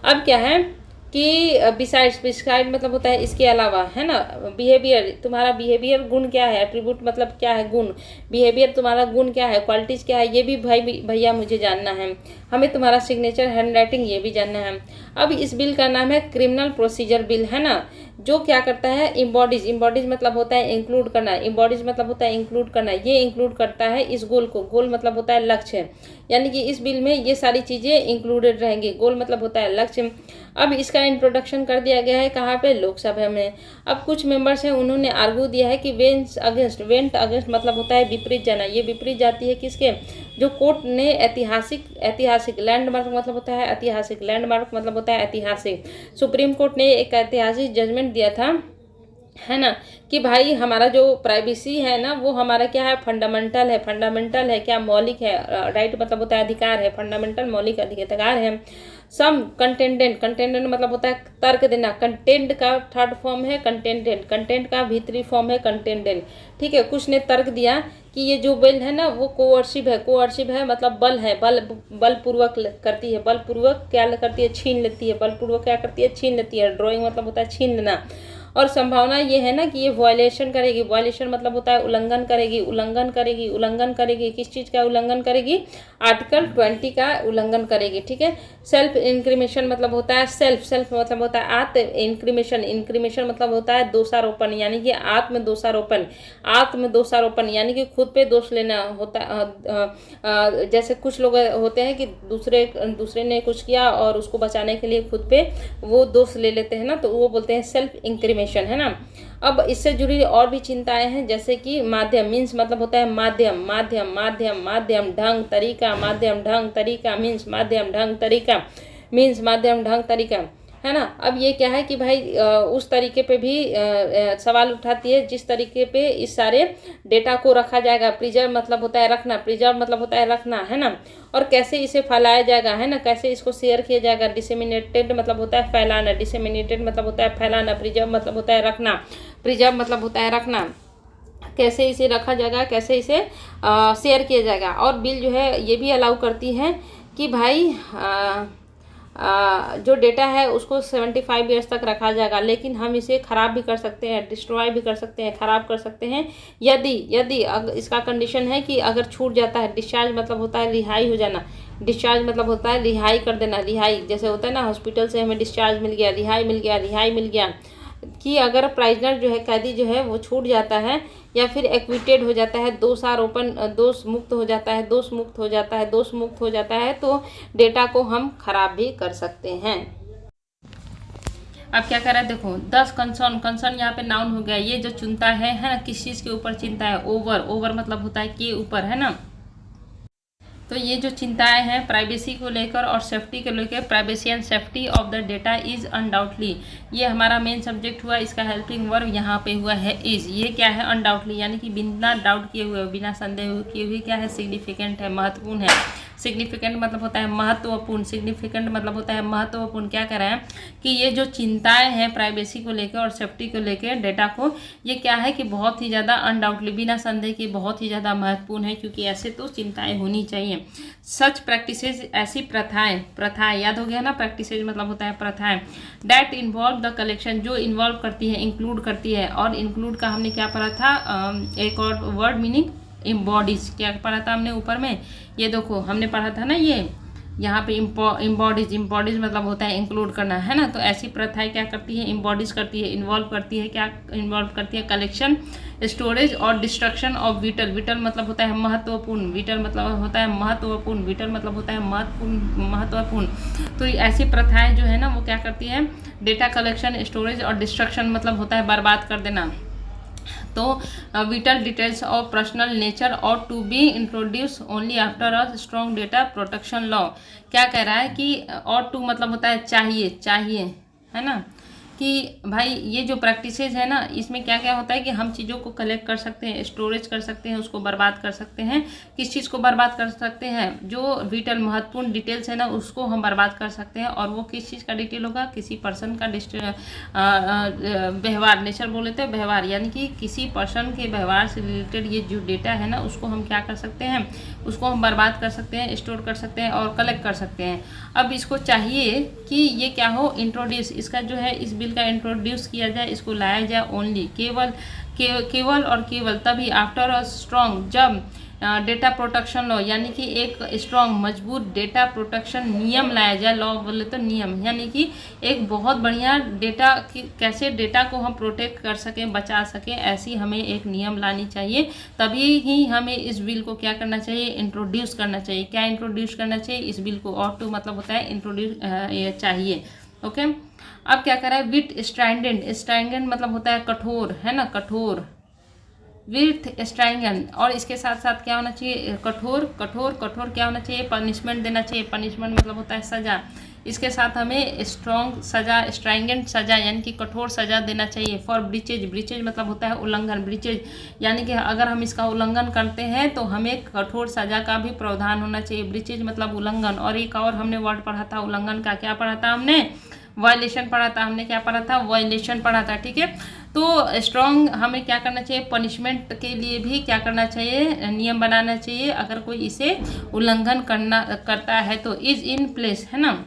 अब क्या है कि बिसाइड मतलब होता है इसके अलावा, है ना। बिहेवियर, तुम्हारा बिहेवियर गुण क्या है, एट्रीब्यूट मतलब क्या है, गुण, बिहेवियर तुम्हारा गुण क्या है, क्वालिटीज़ क्या है, ये भी भाई भैया मुझे जानना है। हमें तुम्हारा सिग्नेचर, हैंड राइटिंग ये भी जानना है। अब इस बिल का नाम है क्रिमिनल प्रोसीजर बिल, है ना, जो क्या करता है, इम्बॉडीज मतलब होता है इंक्लूड करना, इम्बॉडीज मतलब होता है इंक्लूड करना, ये इंक्लूड करता है इस गोल को, गोल मतलब होता है लक्ष्य, यानी कि इस बिल में ये सारी चीज़ें इंक्लूडेड रहेंगी। गोल मतलब होता है लक्ष्य। अब इसका इंट्रोडक्शन कर दिया गया है कहाँ पे, लोकसभा में। अब कुछ मेंबर्स हैं उन्होंने आर्गू दिया है कि वेंट अगेंस्ट मतलब होता है विपरीत जाना, ये विपरीत जाती है किसके, जो कोर्ट ने ऐतिहासिक लैंडमार्क मतलब होता है ऐतिहासिक, लैंडमार्क मतलब होता है ऐतिहासिक, सुप्रीम कोर्ट ने एक ऐतिहासिक जजमेंट दिया था, है ना, कि भाई हमारा जो प्राइवेसी है ना वो हमारा क्या है, फंडामेंटल है, क्या मौलिक है, राइट मतलब होता है अधिकार है, फंडामेंटल मौलिक अधिकार है। सम कंटेंडेंट मतलब होता है तर्क देना, कंटेंट का थर्ड फॉर्म है कंटेंडेंट, कंटेंट का भीतरी फॉर्म है कंटेंडेंट, ठीक है। कुछ ने तर्क दिया कि ये जो बिल है ना वो कोअर्सिव है मतलब बल है, बलपूर्वक करती है, बलपूर्वक क्या करती है, छीन लेती है, बलपूर्वक क्या करती है, छीन लेती है, ड्राइंग मतलब होता है छीन लेना। और संभावना ये है ना कि ये वायलेशन करेगी, वायलेशन मतलब होता है उल्लंघन करेगी, किस चीज़ का उल्लंघन करेगी, आर्टिकल 20 का उल्लंघन करेगी, ठीक है। सेल्फ इंक्रीमेशन मतलब होता है सेल्फ मतलब होता है आत्म, इंक्रीमेशन मतलब होता है दोषारोपण, यानी कि आत्म दोषारोपण यानी कि खुद पे दोष लेना होता है। जैसे कुछ लोग होते हैं कि दूसरे ने कुछ किया और उसको बचाने के लिए खुद पे वो दोष ले लेते हैं ना, तो वो बोलते हैं सेल्फ इंक्रीमेशन, है ना। अब इससे जुड़ी और भी चिंताएं हैं जैसे कि माध्यम मीन्स मतलब होता है माध्यम, ढंग तरीका, मीन्स माध्यम ढंग तरीका, है ना। अब ये क्या है कि भाई उस तरीके पे भी सवाल उठाती है जिस तरीके पे इस सारे डेटा को रखा जाएगा, प्रिजर्व मतलब होता है रखना, है ना। और कैसे इसे फैलाया जाएगा, है ना, कैसे इसको शेयर किया जाएगा, डिसेमिनेटेड मतलब होता है फैलाना, प्रिजर्व मतलब होता है रखना, कैसे इसे रखा जाएगा, कैसे इसे शेयर किया जाएगा। और बिल जो है ये भी अलाउ करती है कि भाई जो डेटा है उसको 75 ईयर्स तक रखा जाएगा, लेकिन हम इसे ख़राब भी कर सकते हैं, डिस्ट्रॉय भी कर सकते हैं, ख़राब कर सकते हैं यदि इसका कंडीशन है कि अगर छूट जाता है, डिस्चार्ज मतलब होता है रिहाई हो जाना, डिस्चार्ज मतलब होता है रिहाई कर देना, रिहाई जैसे होता है ना, हॉस्पिटल से हमें डिस्चार्ज मिल गया, रिहाई मिल गया, रिहाई मिल गया, कि अगर प्राइजनर जो है, कैदी जो है वो छूट जाता है या फिर एक्विटेड हो जाता है, दोष मुक्त हो जाता है, दोष मुक्त हो जाता है, दोष मुक्त हो जाता है, तो डेटा को हम खराब भी कर सकते हैं। अब क्या कर रहा है, देखो 10 कंसर्न यहाँ पे नाउन हो गया। ये जो चिंता है ना, किस चीज़ के ऊपर चिंता है, ओवर मतलब होता है के ऊपर, है ना। तो ये जो चिंताएं हैं प्राइवेसी को लेकर और सेफ्टी को लेकर, privacy and safety of the data is undoubtedly, ये हमारा मेन सब्जेक्ट हुआ। इसका हेल्पिंग वर्ब यहाँ पे हुआ है इज। ये क्या है, अनडाउटली यानी कि बिना डाउट किए हुए, बिना संदेह किए हुए क्या है, सिग्निफिकेंट है, महत्वपूर्ण है। सिग्निफिकेंट मतलब होता है महत्वपूर्ण, सिग्निफिकेंट मतलब होता है महत्वपूर्ण। क्या कर रहे हैं कि ये जो चिंताएं हैं प्राइवेसी को लेकर और सेफ्टी को लेकर डेटा को, ये क्या है कि बहुत ही ज़्यादा अनडाउटली, बिना संदेह के बहुत ही ज़्यादा महत्वपूर्ण है, क्योंकि ऐसे तो चिंताएं होनी चाहिए। सच प्रैक्टिसेज, ऐसी प्रथाएं याद हो गया ना, प्रैक्टिसेज मतलब होता है प्रथाएं। दैट इन्वॉल्व द कलेक्शन, जो इन्वॉल्व करती है, इंक्लूड करती है। और इंक्लूड का हमने क्या पढ़ा था, एक और वर्ड मीनिंग इम्बॉडीज, क्या पढ़ा था हमने ऊपर में, ये देखो हमने पढ़ा था ना, ये यहाँ पे इम्बॉडीज मतलब होता है इंक्लूड करना, है ना। तो ऐसी प्रथाएं क्या करती है, इम्बॉडीज करती है, इन्वॉल्व करती है, क्या इन्वॉल्व करती है, कलेक्शन, स्टोरेज और डिस्ट्रक्शन ऑफ विटल मतलब होता है महत्वपूर्ण, विटल मतलब होता है महत्वपूर्ण, विटल मतलब होता है महत्वपूर्ण। तो ऐसी प्रथाएं जो है ना, वो क्या करती है, डेटा कलेक्शन, स्टोरेज और डिस्ट्रक्शन मतलब होता है बर्बाद कर देना। तो vital details of personal nature और to be introduce only after a strong data protection law. क्या कह रहा है कि और टू मतलब होता है चाहिए, है ना, कि भाई ये जो प्रैक्टिसेज है ना, इसमें क्या क्या होता है कि हम चीज़ों को कलेक्ट कर सकते हैं, स्टोरेज कर सकते हैं, उसको बर्बाद कर सकते हैं। किस चीज़ को बर्बाद कर सकते हैं, जो विटल महत्वपूर्ण डिटेल्स है ना, उसको हम बर्बाद कर सकते हैं। और वो किस चीज़ का डिटेल होगा, किसी पर्सन का व्यवहार, नेचर बोले तो व्यवहार, यानी कि किसी पर्सन के व्यवहार से रिलेटेड ये जो डेटा है ना, उसको हम क्या कर सकते हैं, उसको हम बर्बाद कर सकते हैं, स्टोर कर सकते हैं और कलेक्ट कर सकते हैं। अब इसको चाहिए कि ये क्या हो, इंट्रोड्यूस, इसका जो है इस बिल का इंट्रोड्यूस किया जाए, इसको लाया जाए ओनली, केवल और केवल तभी, आफ्टर अ स्ट्रॉन्ग, जब डेटा प्रोटेक्शन लॉ, यानी कि एक स्ट्रॉन्ग मजबूत डेटा प्रोटेक्शन नियम लाया जाए। लॉ बोले तो नियम, यानी कि एक बहुत बढ़िया डेटा की, कैसे डेटा को हम प्रोटेक्ट कर सकें, बचा सकें, ऐसी हमें एक नियम लानी चाहिए। तभी ही हमें इस बिल को क्या करना चाहिए, इंट्रोड्यूस करना चाहिए। क्या इंट्रोड्यूस करना चाहिए, इस बिल को, और टू मतलब होता है इंट्रोड्यूस चाहिए। ओके, अब क्या करा है, विथ स्ट्राइंडेंट मतलब होता है कठोर, है ना, कठोर, विथ स्ट्राइंगन। और इसके साथ साथ क्या होना चाहिए, कठोर क्या होना चाहिए, पनिशमेंट देना चाहिए। पनिशमेंट मतलब होता है सजा। इसके साथ हमें स्ट्रॉन्ग सजा, स्ट्राइंगेंट सजा यानी कि कठोर सजा देना चाहिए। फॉर ब्रीचेज मतलब होता है उल्लंघन, ब्रीचेज यानी कि अगर हम इसका उल्लंघन करते हैं तो हमें कठोर सजा का भी प्रावधान होना चाहिए। ब्रीचेज मतलब उल्लंघन। और एक और हमने वर्ड पढ़ा था उल्लंघन का, क्या पढ़ा था हमने, वायलेशन पढ़ा था। हमने क्या पढ़ा था, वायलेशन पढ़ा था, ठीक है। तो स्ट्रॉन्ग हमें क्या करना चाहिए, पनिशमेंट के लिए भी क्या करना चाहिए, नियम बनाना चाहिए अगर कोई इसे उल्लंघन करता है तो। इज इन प्लेस, है ना।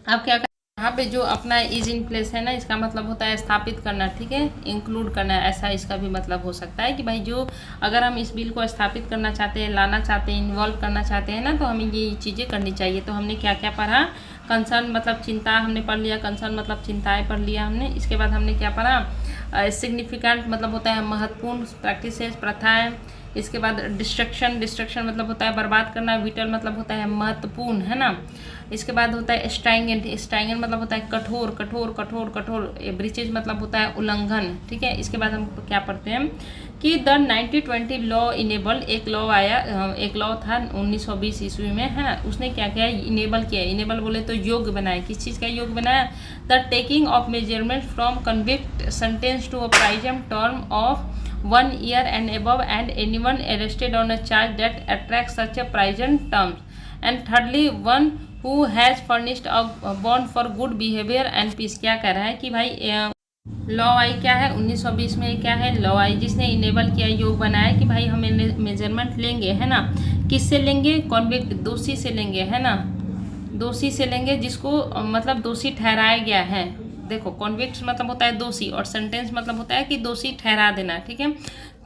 अब क्या यहाँ पे जो अपना इज इन प्लेस है ना, इसका मतलब होता है स्थापित करना, ठीक है, इंक्लूड करना, ऐसा इसका भी मतलब हो सकता है कि भाई जो अगर हम इस बिल को स्थापित करना चाहते हैं, लाना चाहते हैं, इन्वॉल्व करना चाहते हैं ना, तो हमें ये चीज़ें करनी चाहिए। तो हमने क्या क्या पढ़ा, कंसर्न मतलब चिंता हमने पढ़ लिया, कंसर्न मतलब चिंताएं पढ़ लिया हमने। इसके बाद हमने क्या पढ़ा, सिग्निफिकेंट मतलब होता है महत्वपूर्ण, प्रैक्टिसेस प्रथाएं। इसके बाद डिस्ट्रक्शन मतलब होता है बर्बाद करना, विटल मतलब होता है महत्वपूर्ण, है ना। इसके बाद होता है स्ट्राइंगेंट मतलब होता है कठोर। ब्रीचेज मतलब होता है उल्लंघन, ठीक है। इसके बाद हम क्या पढ़ते हैं कि द 90-20 लॉ इनेबल, एक लॉ था 1920 ईस्वी में, है ना। उसने क्या किया, इनेबल किया। इनेबल बोले तो योग्य बनाया, किस चीज़ का योग्य बनाया, the taking of measurement from convict sentence to a prison term of 1 year and above and anyone arrested on a charge that attracts such a prison terms. And thirdly, one who has furnished a bond for good behavior and peace। क्या कह रहा है कि भाई law I क्या है 1920 में, क्या है लॉ आई, जिसने इनेबल किया, योग बनाया कि भाई हम मेजरमेंट लेंगे, है ना। किससे लेंगे, कॉन्विक्ट, दोषी से लेंगे, है ना, दोषी से लेंगे जिसको मतलब दोषी ठहराया गया है। देखो कॉन्विक्ट मतलब होता है दोषी और सेंटेंस मतलब होता है कि दोषी ठहरा देना, ठीक है।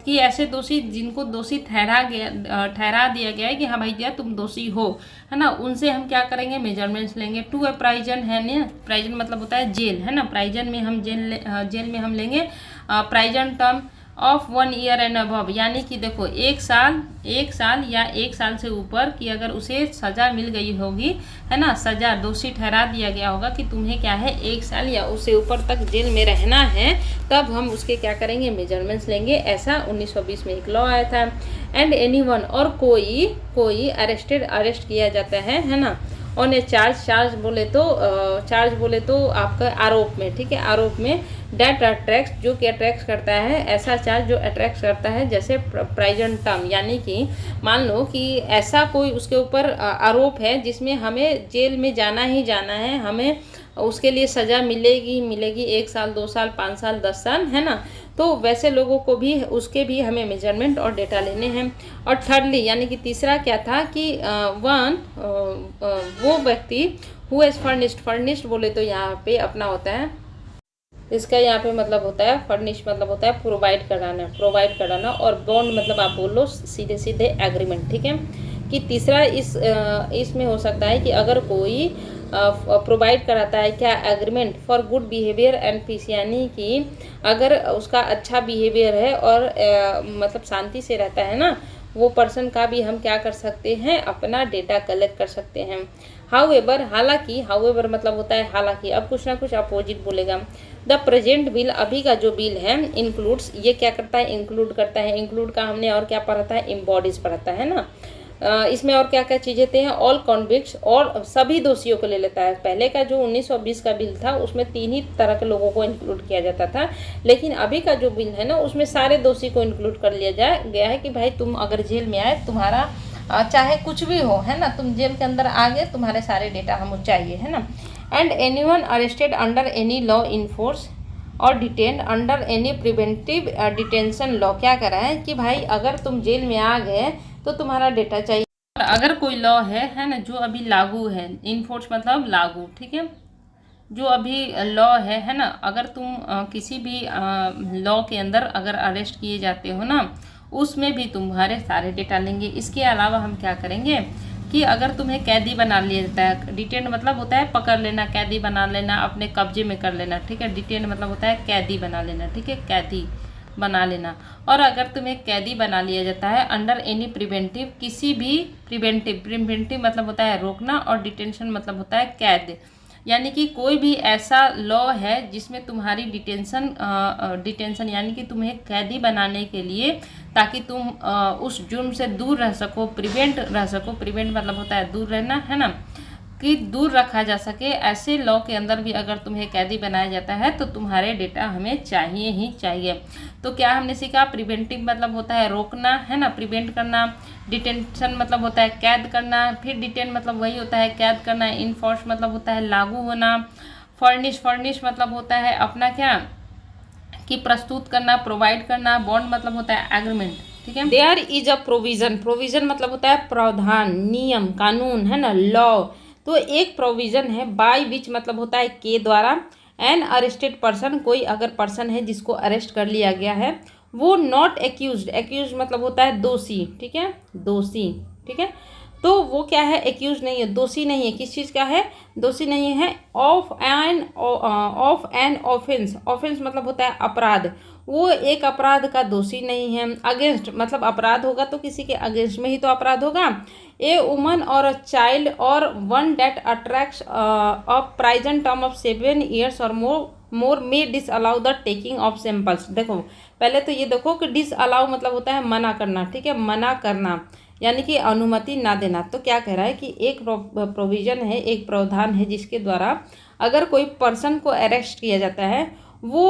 कि ऐसे दोषी जिनको दोषी ठहरा दिया गया है कि हाँ भाई दिया तुम दोषी हो, है ना, उनसे हम क्या करेंगे, मेजरमेंट्स लेंगे। टू ए प्राइजन है ना, प्राइजन मतलब होता है जेल, है ना, प्राइजन में हम जेल में हम लेंगे prison term of 1 year and above, यानी कि देखो 1 साल या 1 साल से ऊपर की अगर उसे सज़ा मिल गई होगी, है ना, सज़ा दोषी ठहरा दिया गया होगा कि तुम्हें क्या है 1 साल या उससे ऊपर तक जेल में रहना है, तब हम उसके क्या करेंगे, मेजरमेंट्स लेंगे। ऐसा 1920 में एक लॉ आया था। एंड एनीवन, और कोई अरेस्ट किया जाता है ना, ऑन ए चार्ज बोले तो आपका आरोप में, ठीक है, आरोप में डेट अट्रैक्ट, जो कि अट्रैक्ट करता है, ऐसा चार्ज जो अट्रैक्ट करता है, जैसे प्राइजन टर्म, यानी कि मान लो कि ऐसा कोई उसके ऊपर आरोप है जिसमें हमें जेल में जाना ही जाना है, हमें उसके लिए सज़ा मिलेगी 1 साल 2 साल 5 साल 10 साल, है ना, तो वैसे लोगों को भी उसके भी हमें मेजरमेंट और डेटा लेने हैं। और थर्डली, यानी कि तीसरा क्या था कि वो व्यक्ति हु हैज़ फर्निश्ड बोले तो यहाँ पे अपना होता है, इसका यहाँ पे मतलब होता है फर्निश मतलब होता है प्रोवाइड कराना, और बॉन्ड मतलब आप बोल लो सीधे एग्रीमेंट, ठीक है। कि तीसरा इसमें हो सकता है कि अगर कोई प्रोवाइड कराता है क्या, agreement for good behaviour and peace, यानी कि अगर उसका अच्छा बिहेवियर है और मतलब शांति से रहता है ना वो पर्सन का भी हम क्या कर सकते हैं, अपना डेटा कलेक्ट कर सकते हैं। हाउएवर मतलब होता है हालांकि, अब कुछ ना कुछ अपोजिट बोलेगा। द प्रेजेंट बिल, अभी का जो बिल है, इंक्लूड्स, ये क्या करता है, इंक्लूड करता है। इंक्लूड का हमने और क्या पढ़ा था, इम्बॉडीज पढ़ा था, है ना। इसमें और क्या क्या चीज़ें थे, ऑल कॉन्विक्ट्स, और सभी दोषियों को ले लेता है। पहले का जो 1920 का बिल था उसमें 3 ही तरह के लोगों को इंक्लूड किया जाता था, लेकिन अभी का जो बिल है ना उसमें सारे दोषी को इंक्लूड कर लिया गया है कि भाई तुम अगर जेल में आए, तुम्हारा चाहे कुछ भी हो, है ना, तुम जेल के अंदर आ गए, तुम्हारे सारे डेटा हमें चाहिए, है ना। And anyone arrested under any law in force और detain under any preventive detention law, क्या कर रहा है कि भाई अगर तुम जेल में आ गए तो तुम्हारा डेटा चाहिए। अगर कोई लॉ है ना, जो अभी लागू है, इनफोर्स मतलब लागू, ठीक है, जो अभी लॉ है ना, अगर तुम किसी भी लॉ के अंदर अगर अरेस्ट किए जाते हो ना, उसमें भी तुम्हारे सारे डेटा लेंगे। इसके अलावा हम क्या करेंगे कि अगर तुम्हें कैदी बना लिया जाता है, डिटेन मतलब होता है पकड़ लेना, कैदी बना लेना, अपने कब्जे में कर लेना, ठीक है, डिटेन मतलब होता है कैदी बना लेना, ठीक है, कैदी बना लेना। और अगर तुम्हें कैदी बना लिया जाता है अंडर एनी प्रिवेंटिव, किसी भी प्रिवेंटिव मतलब होता है रोकना, और डिटेंशन मतलब होता है कैद, यानी कि कोई भी ऐसा लॉ है जिसमें तुम्हारी डिटेंशन यानी कि तुम्हें कैदी बनाने के लिए, ताकि तुम उस जुर्म से दूर रह सको, प्रिवेंट मतलब होता है दूर रहना, है ना, कि दूर रखा जा सके, ऐसे लॉ के अंदर भी अगर तुम्हें कैदी बनाया जाता है तो तुम्हारे डेटा हमें चाहिए ही चाहिए। तो क्या हमने सीखा, प्रिवेंटिव मतलब होता है रोकना, है ना, प्रिवेंट करना, डिटेंशन मतलब होता है कैद करना, फिर डिटेन मतलब वही होता है कैद करना, इनफोर्स मतलब होता है लागू होना, फर्निश मतलब होता है अपना क्या कि प्रस्तुत करना, प्रोवाइड करना, बॉन्ड मतलब होता है एग्रीमेंट, ठीक है। देयर इज अ प्रोविजन मतलब होता है प्रावधान, नियम, कानून, है ना, लॉ। तो एक प्रोविज़न है बाय विच मतलब होता है के द्वारा, एन अरेस्टेड पर्सन, कोई अगर पर्सन है जिसको अरेस्ट कर लिया गया है, वो नॉट एक्यूज्ड मतलब होता है दोषी, ठीक है, दोषी, ठीक है, तो वो क्या है, एक्यूज नहीं है, दोषी नहीं है, किस चीज़ का है, दोषी नहीं है, ऑफ एन ऑफेंस मतलब होता है अपराध, वो एक अपराध का दोषी नहीं है। अगेंस्ट मतलब अपराध होगा तो किसी के अगेंस्ट में ही तो अपराध होगा। ए वुमन और अ चाइल्ड और one that attracts a prison term of 7 years और more may disallow the taking of samples. देखो पहले तो ये देखो कि डिसअलाउ मतलब होता है मना करना, ठीक है, मना करना यानी कि अनुमति ना देना। तो क्या कह रहा है कि एक प्रोविज़न है, एक प्रावधान है जिसके द्वारा अगर कोई पर्सन को अरेस्ट किया जाता है, वो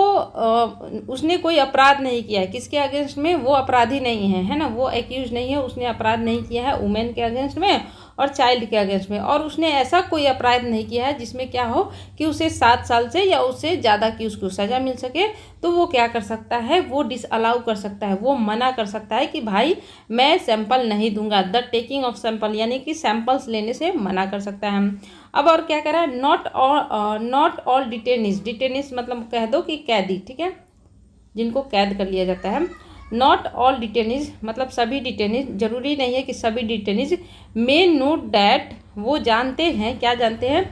उसने कोई अपराध नहीं किया है, किसके अगेंस्ट में, वो अपराधी नहीं है ना, वो एक्यूज नहीं है, उसने अपराध नहीं किया है वुमेन के अगेंस्ट में और चाइल्ड के अगेंस्ट में, और उसने ऐसा कोई अपराध नहीं किया है जिसमें क्या हो कि उसे 7 साल से या उससे ज़्यादा की उसको सज़ा मिल सके, तो वो क्या कर सकता है, वो डिसअलाउ कर सकता है, वो मना कर सकता है कि भाई मैं सैंपल नहीं दूंगा, द टेकिंग ऑफ सैंपल यानी कि सैंपल्स लेने से मना कर सकता है। अब और क्या कह रहा है, नॉट ऑल डिटेनिस मतलब कह दो कि कैदी, ठीक है, जिनको कैद कर लिया जाता है, नॉट ऑल डिटेनीज मतलब सभी डिटेनीज, जरूरी नहीं है कि सभी डिटेनीज मे नोट डैट वो जानते हैं, क्या जानते हैं,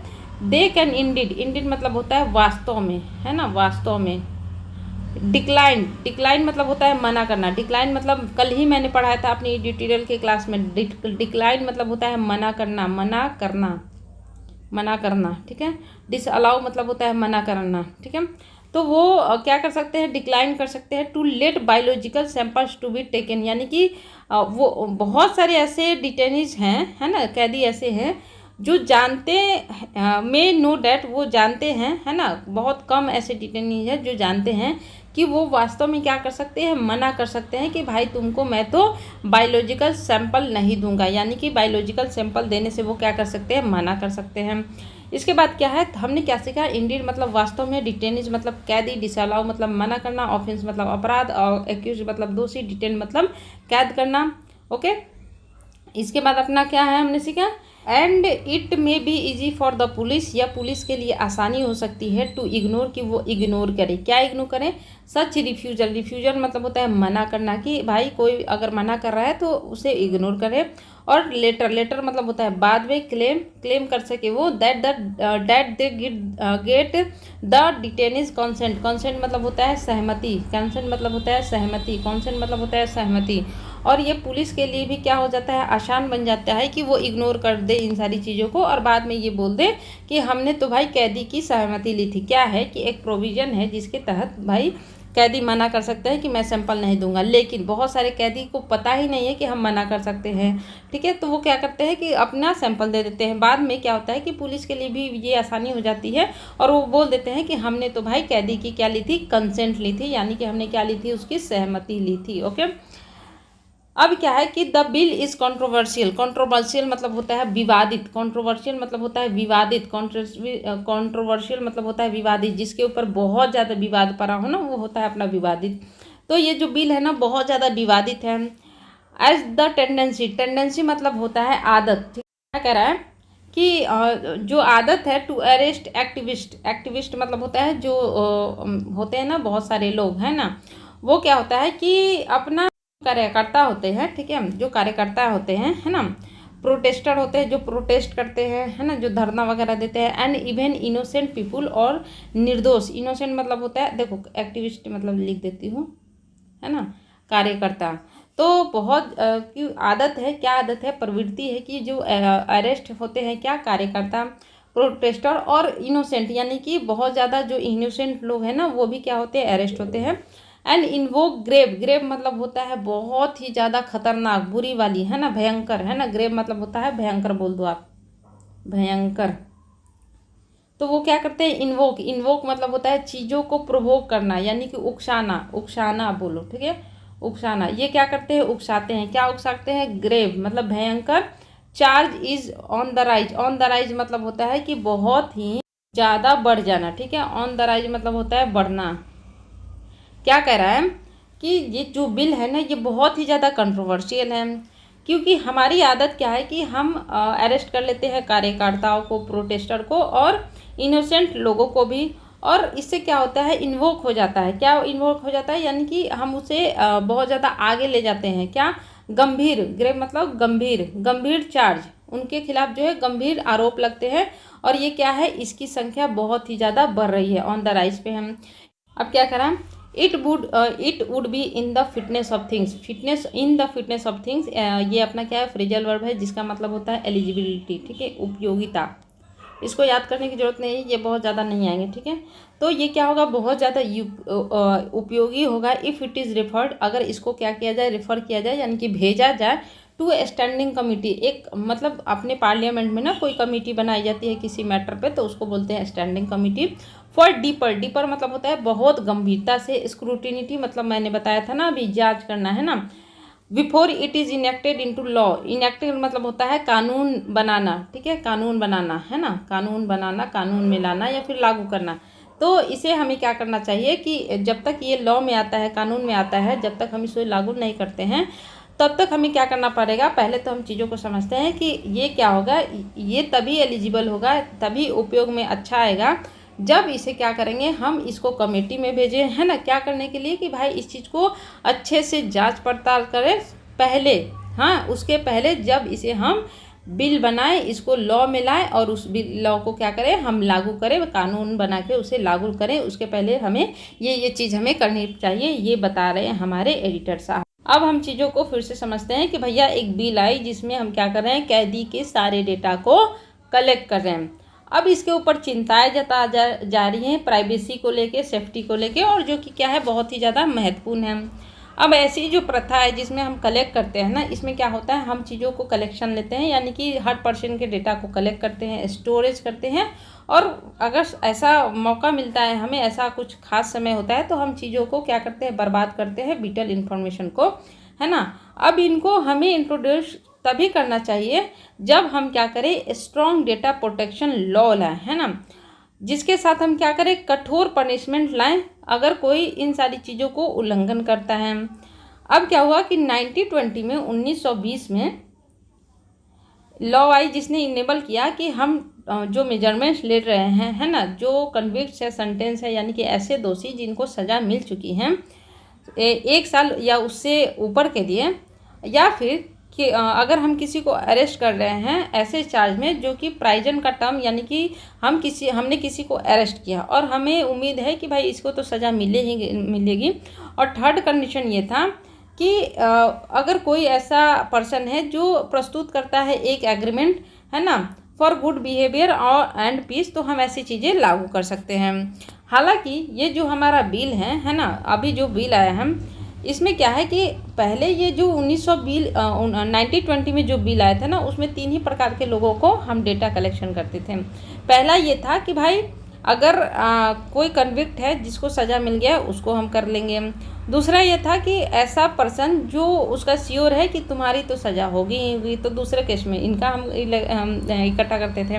दे कैन इंडिड, इंडिड मतलब होता है वास्तव में, है ना, वास्तव में। डिक्लाइन, डिक्लाइन मतलब होता है मना करना, डिक्लाइन मतलब कल ही मैंने पढ़ाया था अपनी ट्यूटोरियल के क्लास में, डिक्लाइन मतलब होता है मना करना, मना करना, मना करना, ठीक है। डिसअलाउ मतलब होता है मना करना, ठीक है। तो वो क्या कर सकते हैं, डिक्लाइन कर सकते हैं to let biological samples to be taken, यानी कि वो बहुत सारे ऐसे डिटेनीज हैं, है ना, कैदी ऐसे हैं जो जानते मे नो डैट वो जानते हैं, है ना, बहुत कम ऐसे डिटेनीज हैं जो जानते हैं कि वो वास्तव में क्या कर सकते हैं, मना कर सकते हैं कि भाई तुमको मैं तो बायोलॉजिकल सैंपल नहीं दूंगा, यानी कि बायोलॉजिकल सैंपल देने से वो क्या कर सकते हैं, मना कर सकते हैं। इसके बाद क्या है, हमने क्या सीखा, इंडिड मतलब वास्तव में, डिटेनीज मतलब कैदी, डिसअलाउ मतलब मना करना, ऑफेंस मतलब अपराध, और एक्यूज मतलब दोषी, डिटेन मतलब कैद करना। ओके, इसके बाद अपना क्या है हमने सीखा, and it may be easy for the police, या पुलिस के लिए आसानी हो सकती है टू इग्नोर, कि वो इग्नोर करे, क्या इग्नोर करें, सच रिफ्यूजल, रिफ्यूजल मतलब होता है मना करना, कि भाई कोई अगर मना कर रहा है तो उसे इग्नोर करे। और लेटर, लेटर मतलब होता है बाद में, क्लेम, क्लेम कर सके वो, that they get the detainees consent, consent मतलब होता है सहमति, कंसेंट मतलब होता है सहमति, कंसेंट मतलब होता है सहमति। और ये पुलिस के लिए भी क्या हो जाता है, आसान बन जाता है कि वो इग्नोर कर दे इन सारी चीज़ों को और बाद में ये बोल दे कि हमने तो भाई कैदी की सहमति ली थी। क्या है कि एक प्रोविज़न है जिसके तहत भाई कैदी मना कर सकते हैं कि मैं सैंपल नहीं दूंगा, लेकिन बहुत सारे कैदी को पता ही नहीं है कि हम मना कर सकते हैं, ठीक है। तो वो क्या करते हैं कि अपना सैंपल दे देते हैं। बाद में क्या होता है कि पुलिस के लिए भी ये आसानी हो जाती है और वो बोल देते हैं कि हमने तो भाई कैदी की क्या ली थी, कंसेंट ली थी, यानी कि हमने क्या ली थी, उसकी सहमति ली थी। ओके, अब क्या है कि the bill is controversial, controversial मतलब होता है विवादित, कंट्रोवर्शियल मतलब होता है विवादित, कंट्रोवर्शियल मतलब होता है विवादित, जिसके ऊपर बहुत ज़्यादा विवाद पड़ा हो ना, वो होता है अपना विवादित। तो ये जो बिल है ना बहुत ज़्यादा विवादित है। एज द टेंडेंसी, टेंडेंसी मतलब होता है आदत, ठीक है, क्या कह रहा है कि जो आदत है टू अरेस्ट एक्टिविस्ट, एक्टिविस्ट मतलब होता है जो होते हैं ना बहुत सारे लोग हैं ना, वो क्या होता है कि अपना कार्यकर्ता होते हैं, ठीक है, जो कार्यकर्ता होते हैं, है ना, प्रोटेस्टर होते हैं जो प्रोटेस्ट करते हैं, है ना, जो धरना वगैरह देते हैं, एंड इवन इनोसेंट पीपुल और निर्दोष, इनोसेंट मतलब होता है, देखो एक्टिविस्ट मतलब लिख देती हूँ, है ना, कार्यकर्ता। तो बहुत की आदत है, क्या आदत है, प्रवृत्ति है कि जो अरेस्ट होते हैं क्या, कार्यकर्ता, प्रोटेस्टर और इनोसेंट, यानी कि बहुत ज़्यादा जो इनोसेंट लोग हैं ना वो भी क्या होते हैं, अरेस्ट होते हैं। एंड इन्वोक ग्रेव, ग्रेव मतलब होता है बहुत ही ज़्यादा खतरनाक, बुरी वाली, है ना, भयंकर, है ना, ग्रेव मतलब होता है भयंकर, बोल दो आप, भयंकर। तो वो क्या करते हैं, इन्वोक, इन्वोक मतलब होता है चीज़ों को प्रोवोक करना, यानी कि उकसाना, उकसाना बोलो, ठीक है, उकसाना। ये क्या करते हैं, उकसाते हैं, क्या उकसाते हैं, ग्रेव मतलब भयंकर। Charge is on the rise, on the rise मतलब होता है कि बहुत ही ज़्यादा बढ़ जाना, ठीक है, ऑन द राइज मतलब होता है बढ़ना। क्या कह रहा है कि ये जो बिल है ना ये बहुत ही ज़्यादा कंट्रोवर्शियल है, क्योंकि हमारी आदत क्या है कि हम अरेस्ट कर लेते हैं कार्यकर्ताओं को, प्रोटेस्टर को और इनोसेंट लोगों को भी, और इससे क्या होता है, इन्वोक हो जाता है, क्या इन्वोक हो जाता है, यानी कि हम उसे बहुत ज़्यादा आगे ले जाते हैं, क्या, गंभीर, ग्रेव मतलब गंभीर, गंभीर चार्ज, उनके खिलाफ जो है गंभीर आरोप लगते हैं, और ये क्या है, इसकी संख्या बहुत ही ज़्यादा बढ़ रही है, ऑन द राइज पे हम। अब क्या करें, it would be in the fitness of things, fitness in the fitness of things, ये अपना क्या है, फ्रेजल वर्ब है जिसका मतलब होता है एलिजिबिलिटी, ठीक है, उपयोगिता। इसको याद करने की जरूरत नहीं है, ये बहुत ज़्यादा नहीं आएंगे, ठीक है। तो ये क्या होगा, बहुत ज़्यादा उपयोगी होगा इफ़ इट इज़ रेफर्ड, अगर इसको क्या किया जाए, रेफर किया जाए, यानी कि भेजा जाए टू स्टैंडिंग कमेटी, एक मतलब अपने पार्लियामेंट में ना कोई कमेटी बनाई जाती है किसी मैटर पे, तो उसको बोलते हैं standing committee. For deeper, deeper मतलब होता है बहुत गंभीरता से, स्क्रूटिनिटी मतलब मैंने बताया था ना अभी, जांच करना, है ना। Before it is enacted into law, enacted मतलब होता है कानून बनाना, ठीक है, कानून बनाना, है ना, कानून बनाना, कानून में लाना या फिर लागू करना। तो इसे हमें क्या करना चाहिए कि जब तक ये लॉ में आता है, कानून में आता है, जब तक हम इसे लागू नहीं करते हैं तब तक हमें क्या करना पड़ेगा, पहले तो हम चीज़ों को समझते हैं कि ये क्या होगा, ये तभी एलिजिबल होगा, तभी उपयोग में अच्छा आएगा जब इसे क्या करेंगे, हम इसको कमेटी में भेजें, है ना, क्या करने के लिए कि भाई इस चीज़ को अच्छे से जांच पड़ताल करें पहले, हाँ, उसके पहले जब इसे हम बिल बनाए, इसको लॉ में लाए और उस बिल लॉ को क्या करें, हम लागू करें, कानून बना के उसे लागू करें, उसके पहले हमें ये चीज़ हमें करनी चाहिए, ये बता रहे हैं हमारे एडिटर साहब। अब हम चीज़ों को फिर से समझते हैं कि भैया एक बिल आई जिसमें हम क्या कर रहे हैं, कैदी के सारे डेटा को कलेक्ट कर रहे हैं। अब इसके ऊपर चिंताएं जा रही हैं प्राइवेसी को लेके, सेफ्टी को लेके, और जो कि क्या है बहुत ही ज़्यादा महत्वपूर्ण है। अब ऐसी जो प्रथा है जिसमें हम कलेक्ट करते हैं ना, इसमें क्या होता है, हम चीज़ों को कलेक्शन लेते हैं, यानी कि हर पर्सन के डेटा को कलेक्ट करते हैं, स्टोरेज करते हैं, और अगर ऐसा मौका मिलता है हमें, ऐसा कुछ खास समय होता है तो हम चीज़ों को क्या करते हैं, बर्बाद करते हैं, विटल इन्फॉर्मेशन को, है ना। अब इनको हमें इंट्रोड्यूस तभी करना चाहिए जब हम क्या करें, स्ट्रॉन्ग डेटा प्रोटेक्शन लॉ लाएं, है ना, जिसके साथ हम क्या करें, कठोर पनिशमेंट लाएं अगर कोई इन सारी चीज़ों को उल्लंघन करता है। अब क्या हुआ कि 1920 में 1920 में लॉ आई जिसने इनेबल किया कि हम जो मेजरमेंट्स ले रहे हैं, है ना, जो कन्विक्ट्स है, सेंटेंस है, यानी कि ऐसे दोषी जिनको सज़ा मिल चुकी है 1 साल या उससे ऊपर के लिए, या फिर कि अगर हम किसी को अरेस्ट कर रहे हैं ऐसे चार्ज में जो कि प्राइजन का टर्म, यानी कि हमने किसी को अरेस्ट किया और हमें उम्मीद है कि भाई इसको तो सज़ा मिलेगी। और थर्ड कंडीशन ये था कि अगर कोई ऐसा पर्सन है जो प्रस्तुत करता है एक एग्रीमेंट, है ना, फॉर गुड बिहेवियर और एंड पीस, तो हम ऐसी चीज़ें लागू कर सकते हैं। हालांकि ये जो हमारा बिल है ना, अभी जो बिल आया है इसमें क्या है कि पहले ये जो 1920 में जो बिल आया था ना, उसमें 3 ही प्रकार के लोगों को हम डेटा कलेक्शन करते थे। पहला ये था कि भाई अगर कोई कन्विक्ट है जिसको सज़ा मिल गया उसको हम कर लेंगे। दूसरा ये था कि ऐसा पर्सन जो उसका श्योर है कि तुम्हारी तो सज़ा होगी ही होगी, तो दूसरे केस में इनका हम इकट्ठा करते थे।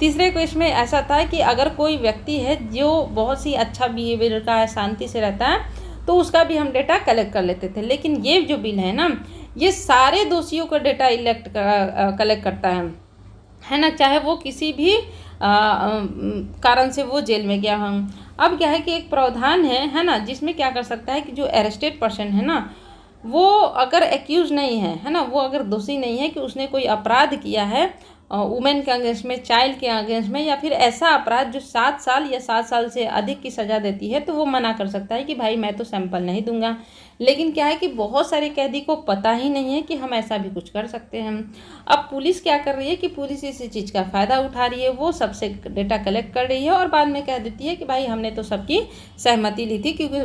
तीसरे केस में ऐसा था कि अगर कोई व्यक्ति है जो बहुत ही अच्छा बिहेवियर का है, शांति से रहता है, तो उसका भी हम डेटा कलेक्ट कर लेते थे। लेकिन ये जो बिल है ना, ये सारे दोषियों का डेटा कलेक्ट करता है ना, चाहे वो किसी भी कारण से वो जेल में गया हम। अब क्या है कि एक प्रावधान है ना, जिसमें क्या कर सकता है कि जो अरेस्टेड पर्सन है ना, वो अगर एक्यूज नहीं है ना, वो अगर दोषी नहीं है कि उसने कोई अपराध किया है वुमेन के अगेंस्ट में, चाइल्ड के अगेंस्ट में, या फिर ऐसा अपराध जो 7 साल या 7 साल से अधिक की सज़ा देती है, तो वो मना कर सकता है कि भाई मैं तो सैंपल नहीं दूंगा। लेकिन क्या है कि बहुत सारे कैदी को पता ही नहीं है कि हम ऐसा भी कुछ कर सकते हैं। अब पुलिस क्या कर रही है कि पुलिस इस चीज़ का फ़ायदा उठा रही है, वो सबसे डेटा कलेक्ट कर रही है और बाद में कह देती है कि भाई हमने तो सबकी सहमति ली थी, क्योंकि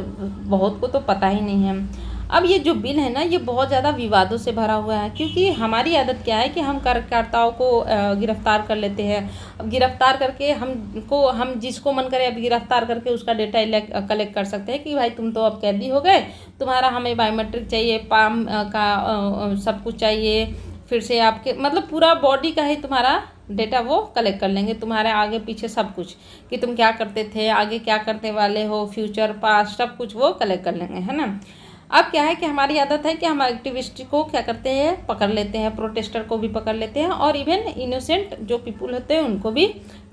बहुत को तो पता ही नहीं है। अब ये जो बिल है ना, ये बहुत ज़्यादा विवादों से भरा हुआ है, क्योंकि हमारी आदत क्या है कि हम कार्यकर्ताओं को गिरफ्तार कर लेते हैं। अब गिरफ्तार करके हम जिसको मन करे अब गिरफ्तार करके उसका डेटा कलेक्ट कर सकते हैं कि भाई तुम तो अब कैदी हो गए, तुम्हारा हमें बायोमेट्रिक चाहिए, पाम का सब कुछ चाहिए, फिर से आपके मतलब पूरा बॉडी का ही तुम्हारा डेटा वो कलेक्ट कर लेंगे, तुम्हारे आगे पीछे सब कुछ, कि तुम क्या करते थे, आगे क्या करने वाले हो, फ्यूचर पास्ट सब कुछ वो कलेक्ट कर लेंगे, है ना। अब क्या है कि हमारी आदत है कि हम एक्टिविस्ट को क्या करते हैं, पकड़ लेते हैं, प्रोटेस्टर को भी पकड़ लेते हैं, और इवन इनोसेंट जो पीपुल होते हैं उनको भी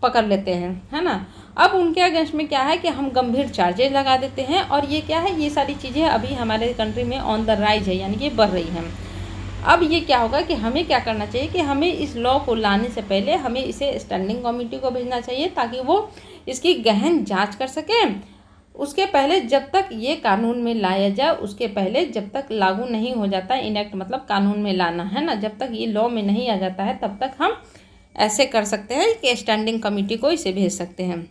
पकड़ लेते हैं, है ना। अब उनके अगेंस्ट में क्या है कि हम गंभीर चार्जेस लगा देते हैं, और ये क्या है, ये सारी चीज़ें अभी हमारे कंट्री में ऑन द राइज है, यानी कि बढ़ रही हैं। अब ये क्या होगा कि हमें क्या करना चाहिए कि हमें इस लॉ को लाने से पहले हमें इसे स्टैंडिंग कमेटी को भेजना चाहिए, ताकि वो इसकी गहन जाँच कर सकें। उसके पहले जब तक ये कानून में लाया जाए, उसके पहले जब तक लागू नहीं हो जाता, इनएक्ट मतलब कानून में लाना, है ना, जब तक ये लॉ में नहीं आ जाता है तब तक हम ऐसे कर सकते हैं कि स्टैंडिंग कमेटी को इसे भेज सकते हैं।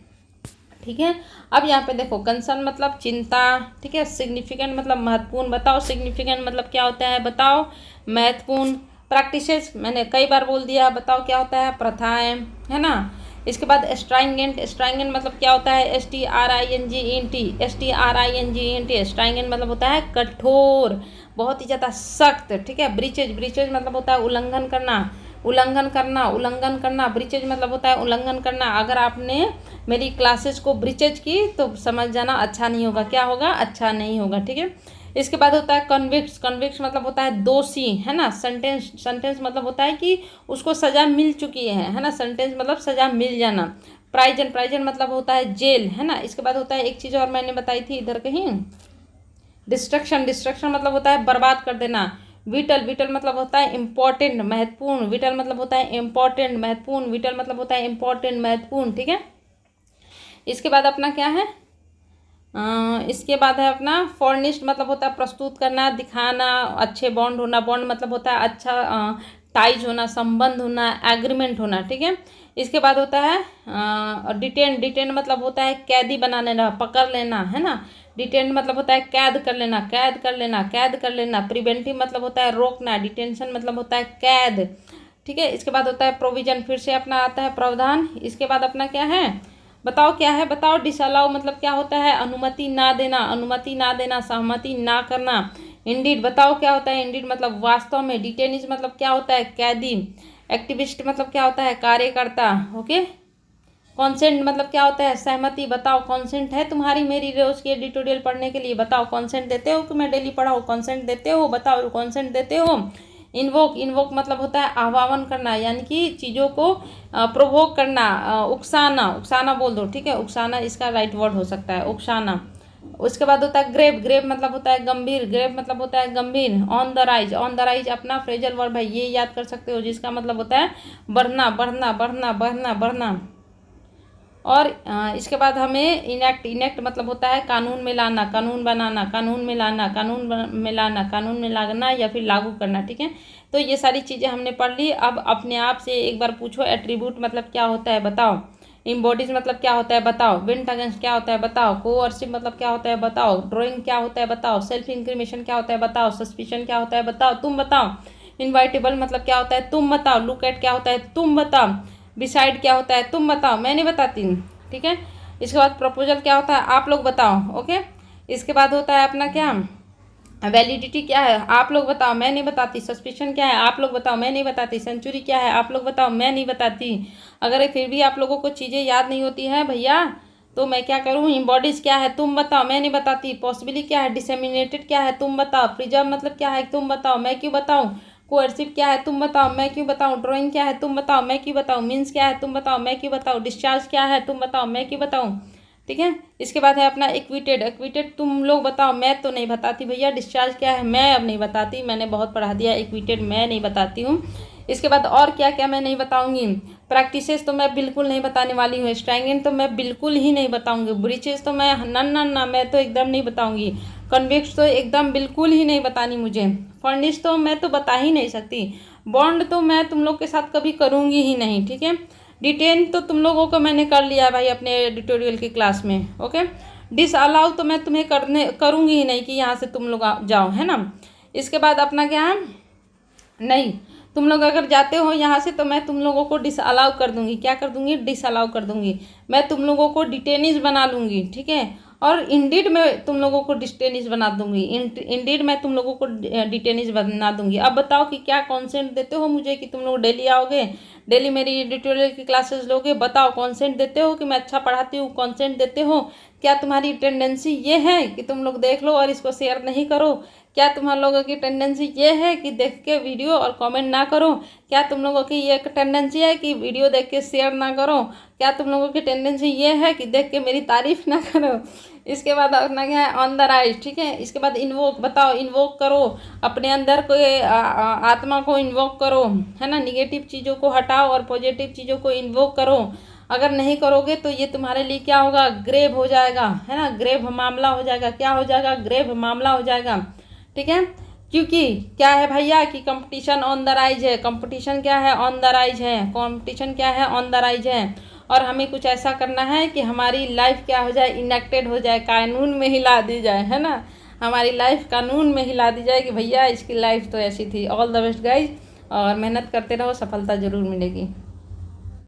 ठीक है। अब यहाँ पे देखो, कंसर्न मतलब चिंता, ठीक है, सिग्निफिकेंट मतलब महत्वपूर्ण, बताओ सिग्निफिकेंट मतलब क्या होता है, बताओ महत्वपूर्ण, प्रैक्टिसेस मैंने कई बार बोल दिया, बताओ क्या होता है, प्रथाएं, है ना। इसके बाद स्ट्राइंगेंट, स्ट्राइंगेंट मतलब क्या होता है, STRINGENT, STRINGENT, स्ट्राइंगेंट मतलब होता है कठोर, बहुत ही ज़्यादा सख्त, ठीक है। ब्रीचेज, ब्रीचेज मतलब होता है उल्लंघन करना, उल्लंघन करना, उल्लंघन करना, ब्रीचेज मतलब होता है उल्लंघन करना। अगर आपने मेरी क्लासेस को ब्रीचेज की तो समझ जाना अच्छा नहीं होगा, क्या होगा, अच्छा नहीं होगा, ठीक है। इसके बाद होता है कन्विक्ट्स, कन्विक्ट्स मतलब होता है दोषी, है ना। सेंटेंस, सेंटेंस मतलब होता है कि उसको सज़ा मिल चुकी है ना। सेंटेंस मतलब सज़ा मिल जाना। प्राइजन, प्राइजन मतलब होता है जेल, है ना। इसके बाद होता है एक चीज़ और मैंने बताई थी इधर कहीं, डिस्ट्रक्शन, डिस्ट्रक्शन मतलब होता है बर्बाद कर देना। विटल, विटल मतलब होता है इम्पोर्टेंट, महत्वपूर्ण, विटल मतलब होता है इम्पोर्टेंट, महत्वपूर्ण, विटल मतलब होता है इम्पोर्टेंट, महत्वपूर्ण, ठीक है। इसके बाद अपना क्या है, इसके बाद है अपना फॉर्निश्ड मतलब होता है प्रस्तुत करना, दिखाना, अच्छे बॉन्ड होना, बॉन्ड मतलब होता है अच्छा टाइज होना, संबंध होना, एग्रीमेंट होना, ठीक है। इसके बाद होता है डिटेन, डिटेन मतलब होता है कैदी बना लेना, पकड़ लेना, है ना। डिटेन मतलब होता है कैद कर लेना, कैद कर लेना, कैद कर लेना। प्रिवेंटिव मतलब होता है रोकना, डिटेंशन मतलब होता है कैद, ठीक है। इसके बाद होता है प्रोविजन, फिर से अपना आता है प्रावधान। इसके बाद अपना क्या है, बताओ क्या है, बताओ। डिसअलाउ मतलब क्या होता है, अनुमति ना देना, अनुमति ना देना, सहमति ना करना। इंडीड, बताओ क्या होता है, इंडीड मतलब वास्तव में। डिटेनिज मतलब क्या होता है, कैदी। एक्टिविस्ट मतलब क्या होता है, कार्यकर्ता, ओके। कॉन्सेंट मतलब क्या होता है, सहमति। बताओ कॉन्सेंट है तुम्हारी मेरी रोज की एडिटोरियल पढ़ने के लिए, बताओ कॉन्सेंट देते हो कि मैं डेली पढ़ाऊँ, कॉन्सेंट देते हो, बताओ कॉन्सेंट देते हो। इन्वोक, इन्वोक मतलब होता है आह्वान करना, यानी कि चीज़ों को प्रोवोक करना, उकसाना, उकसाना बोल दो, ठीक है, उकसाना इसका राइट वर्ड हो सकता है, उकसाना। उसके बाद होता है ग्रेव, ग्रेव मतलब होता है गंभीर, ग्रेव मतलब होता है गंभीर। On the rise, on the rise अपना फ्रेजल वर्ब है, ये याद कर सकते हो, जिसका मतलब होता है बढ़ना, बढ़ना, बढ़ना, बढ़ना, बढ़ना। और इसके बाद हमें इनेक्ट, इनेक्ट मतलब होता है कानून में लाना, कानून बनाना, कानून में लाना, कानून में लाना, कानून में लाना या फिर लागू करना, ठीक है। तो ये सारी चीज़ें हमने पढ़ ली। अब अपने आप से एक बार पूछो, एट्रीब्यूट मतलब क्या होता है बताओ, इम्बॉडीज मतलब क्या होता है बताओ, विंट अगेंस्ट क्या होता है बताओ, कोअर्सिव मतलब क्या होता है बताओ, ड्राइंग क्या होता है बताओ, सेल्फ इंक्रिमेशन क्या होता है बताओ, सस्पिशन क्या होता है बताओ, तुम बताओ। इनवाइटेबल मतलब क्या होता है, तुम बताओ। लुक एट क्या होता है, तुम बताओ। डिसाइड क्या होता है, तुम बताओ, मैं नहीं बताती हूँ, ठीक है। इसके बाद प्रपोजल क्या होता है, आप लोग बताओ, ओके। इसके बाद होता है अपना क्या, वैलिडिटी क्या है, आप लोग बताओ, मैं नहीं बताती। सस्पिशन क्या है, आप लोग बताओ, मैं नहीं बताती। सेंचुरी क्या है, आप लोग बताओ, मैं नहीं बताती। अगर फिर भी आप लोगों को चीज़ें याद नहीं होती हैं भैया, तो मैं क्या करूँ। इम्बॉडीज क्या है, तुम बताओ, मैं नहीं बताती। पॉसिबली क्या है, डिसेमिनेटेड क्या है, तुम बताओ। प्रिजर्व मतलब क्या है, तुम बताओ, मैं क्यों बताऊँ। कोअर्सिव क्या है, तुम बताओ, मैं क्यों बताऊँ। ड्राइंग क्या है, तुम बताओ, मैं क्यों बताऊँ। मीन्स क्या है, तुम बताओ, मैं क्यों बताऊँ। डिस्चार्ज क्या है, तुम बताओ, मैं क्यों बताऊँ, ठीक है। इसके बाद है अपना इक्विटेड, इक्विटेड तुम लोग बताओ, मैं तो नहीं बताती भैया। डिस्चार्ज क्या है, मैं अब नहीं बताती, मैंने बहुत पढ़ा दिया। इक्विटेड मैं नहीं बताती हूँ। इसके बाद और क्या क्या मैं नहीं बताऊंगी। प्रैक्टिसेस तो मैं बिल्कुल नहीं बताने वाली हूँ। स्ट्रैंगिंग तो मैं बिल्कुल ही नहीं बताऊंगी। ब्रीचेस तो मैं ना मैं तो एकदम नहीं बताऊंगी। कन्वेक्स तो एकदम बिल्कुल ही नहीं बतानी मुझे। फर्निश तो मैं तो बता ही नहीं सकती। बॉन्ड तो मैं तुम लोग के साथ कभी करूँगी ही नहीं, ठीक है। डिटेन तो तुम लोगों को मैंने कर लिया भाई अपने एडिटोरियल की क्लास में, ओके। डिसअलाउ तो मैं तुम्हें करूँगी ही नहीं कि यहाँ से तुम लोग जाओ, है ना। इसके बाद अपना क्या है, नहीं, तुम लोग अगर जाते हो यहाँ से तो मैं तुम लोगों को डिसअलाउ कर दूंगी। क्या कर दूंगी, डिसअलाउ कर दूंगी। मैं तुम लोगों को डिटेनिज बना लूँगी, ठीक है। और इंडीड मैं तुम लोगों को डिटेनिज बना दूंगी। इंडीड मैं तुम लोगों को डिटेनिज बना दूंगी। अब बताओ कि क्या कॉन्सेंट देते हो मुझे कि तुम लोग डेली आओगे, डेली मेरी एडिटोरियल की क्लासेस लोगे। बताओ कॉन्सेंट देते हो कि मैं अच्छा पढ़ाती हूँ, कॉन्सेंट देते हो। क्या तुम्हारी टेंडेंसी ये है कि तुम लोग देख लो और इसको शेयर नहीं करो। क्या तुम्हारे लोगों की टेंडेंसी ये है कि देख के वीडियो और कमेंट ना करो। क्या तुम लोगों की ये टेंडेंसी है कि वीडियो देख के शेयर ना करो। क्या तुम लोगों की टेंडेंसी ये है कि देख के मेरी तारीफ ना करो। इसके बाद अपना क्या है, ऑन द राइज, ठीक है। इसके बाद इन्वोक, बताओ इन्वोक करो अपने अंदर को, आत्मा को इन्वोक करो, है ना। निगेटिव चीज़ों को हटाओ और पॉजिटिव चीज़ों को इन्वोक करो। अगर नहीं करोगे तो ये तुम्हारे लिए क्या होगा, ग्रेव हो जाएगा, है ना। ग्रेव मामला हो जाएगा। क्या हो जाएगा, ग्रेव मामला हो जाएगा, ठीक है। क्योंकि क्या है भैया कि कंपटीशन ऑन द राइज है। कंपटीशन क्या है, ऑन द राइज है। कंपटीशन क्या है, ऑन द राइज है। और हमें कुछ ऐसा करना है कि हमारी लाइफ क्या हो जाए, इनेक्टेड हो जाए, कानून में हिला दी जाए, है ना। हमारी लाइफ कानून में हिला दी जाए कि भैया इसकी लाइफ तो ऐसी थी। ऑल द बेस्ट गाइज, और मेहनत करते रहो, सफलता ज़रूर मिलेगी।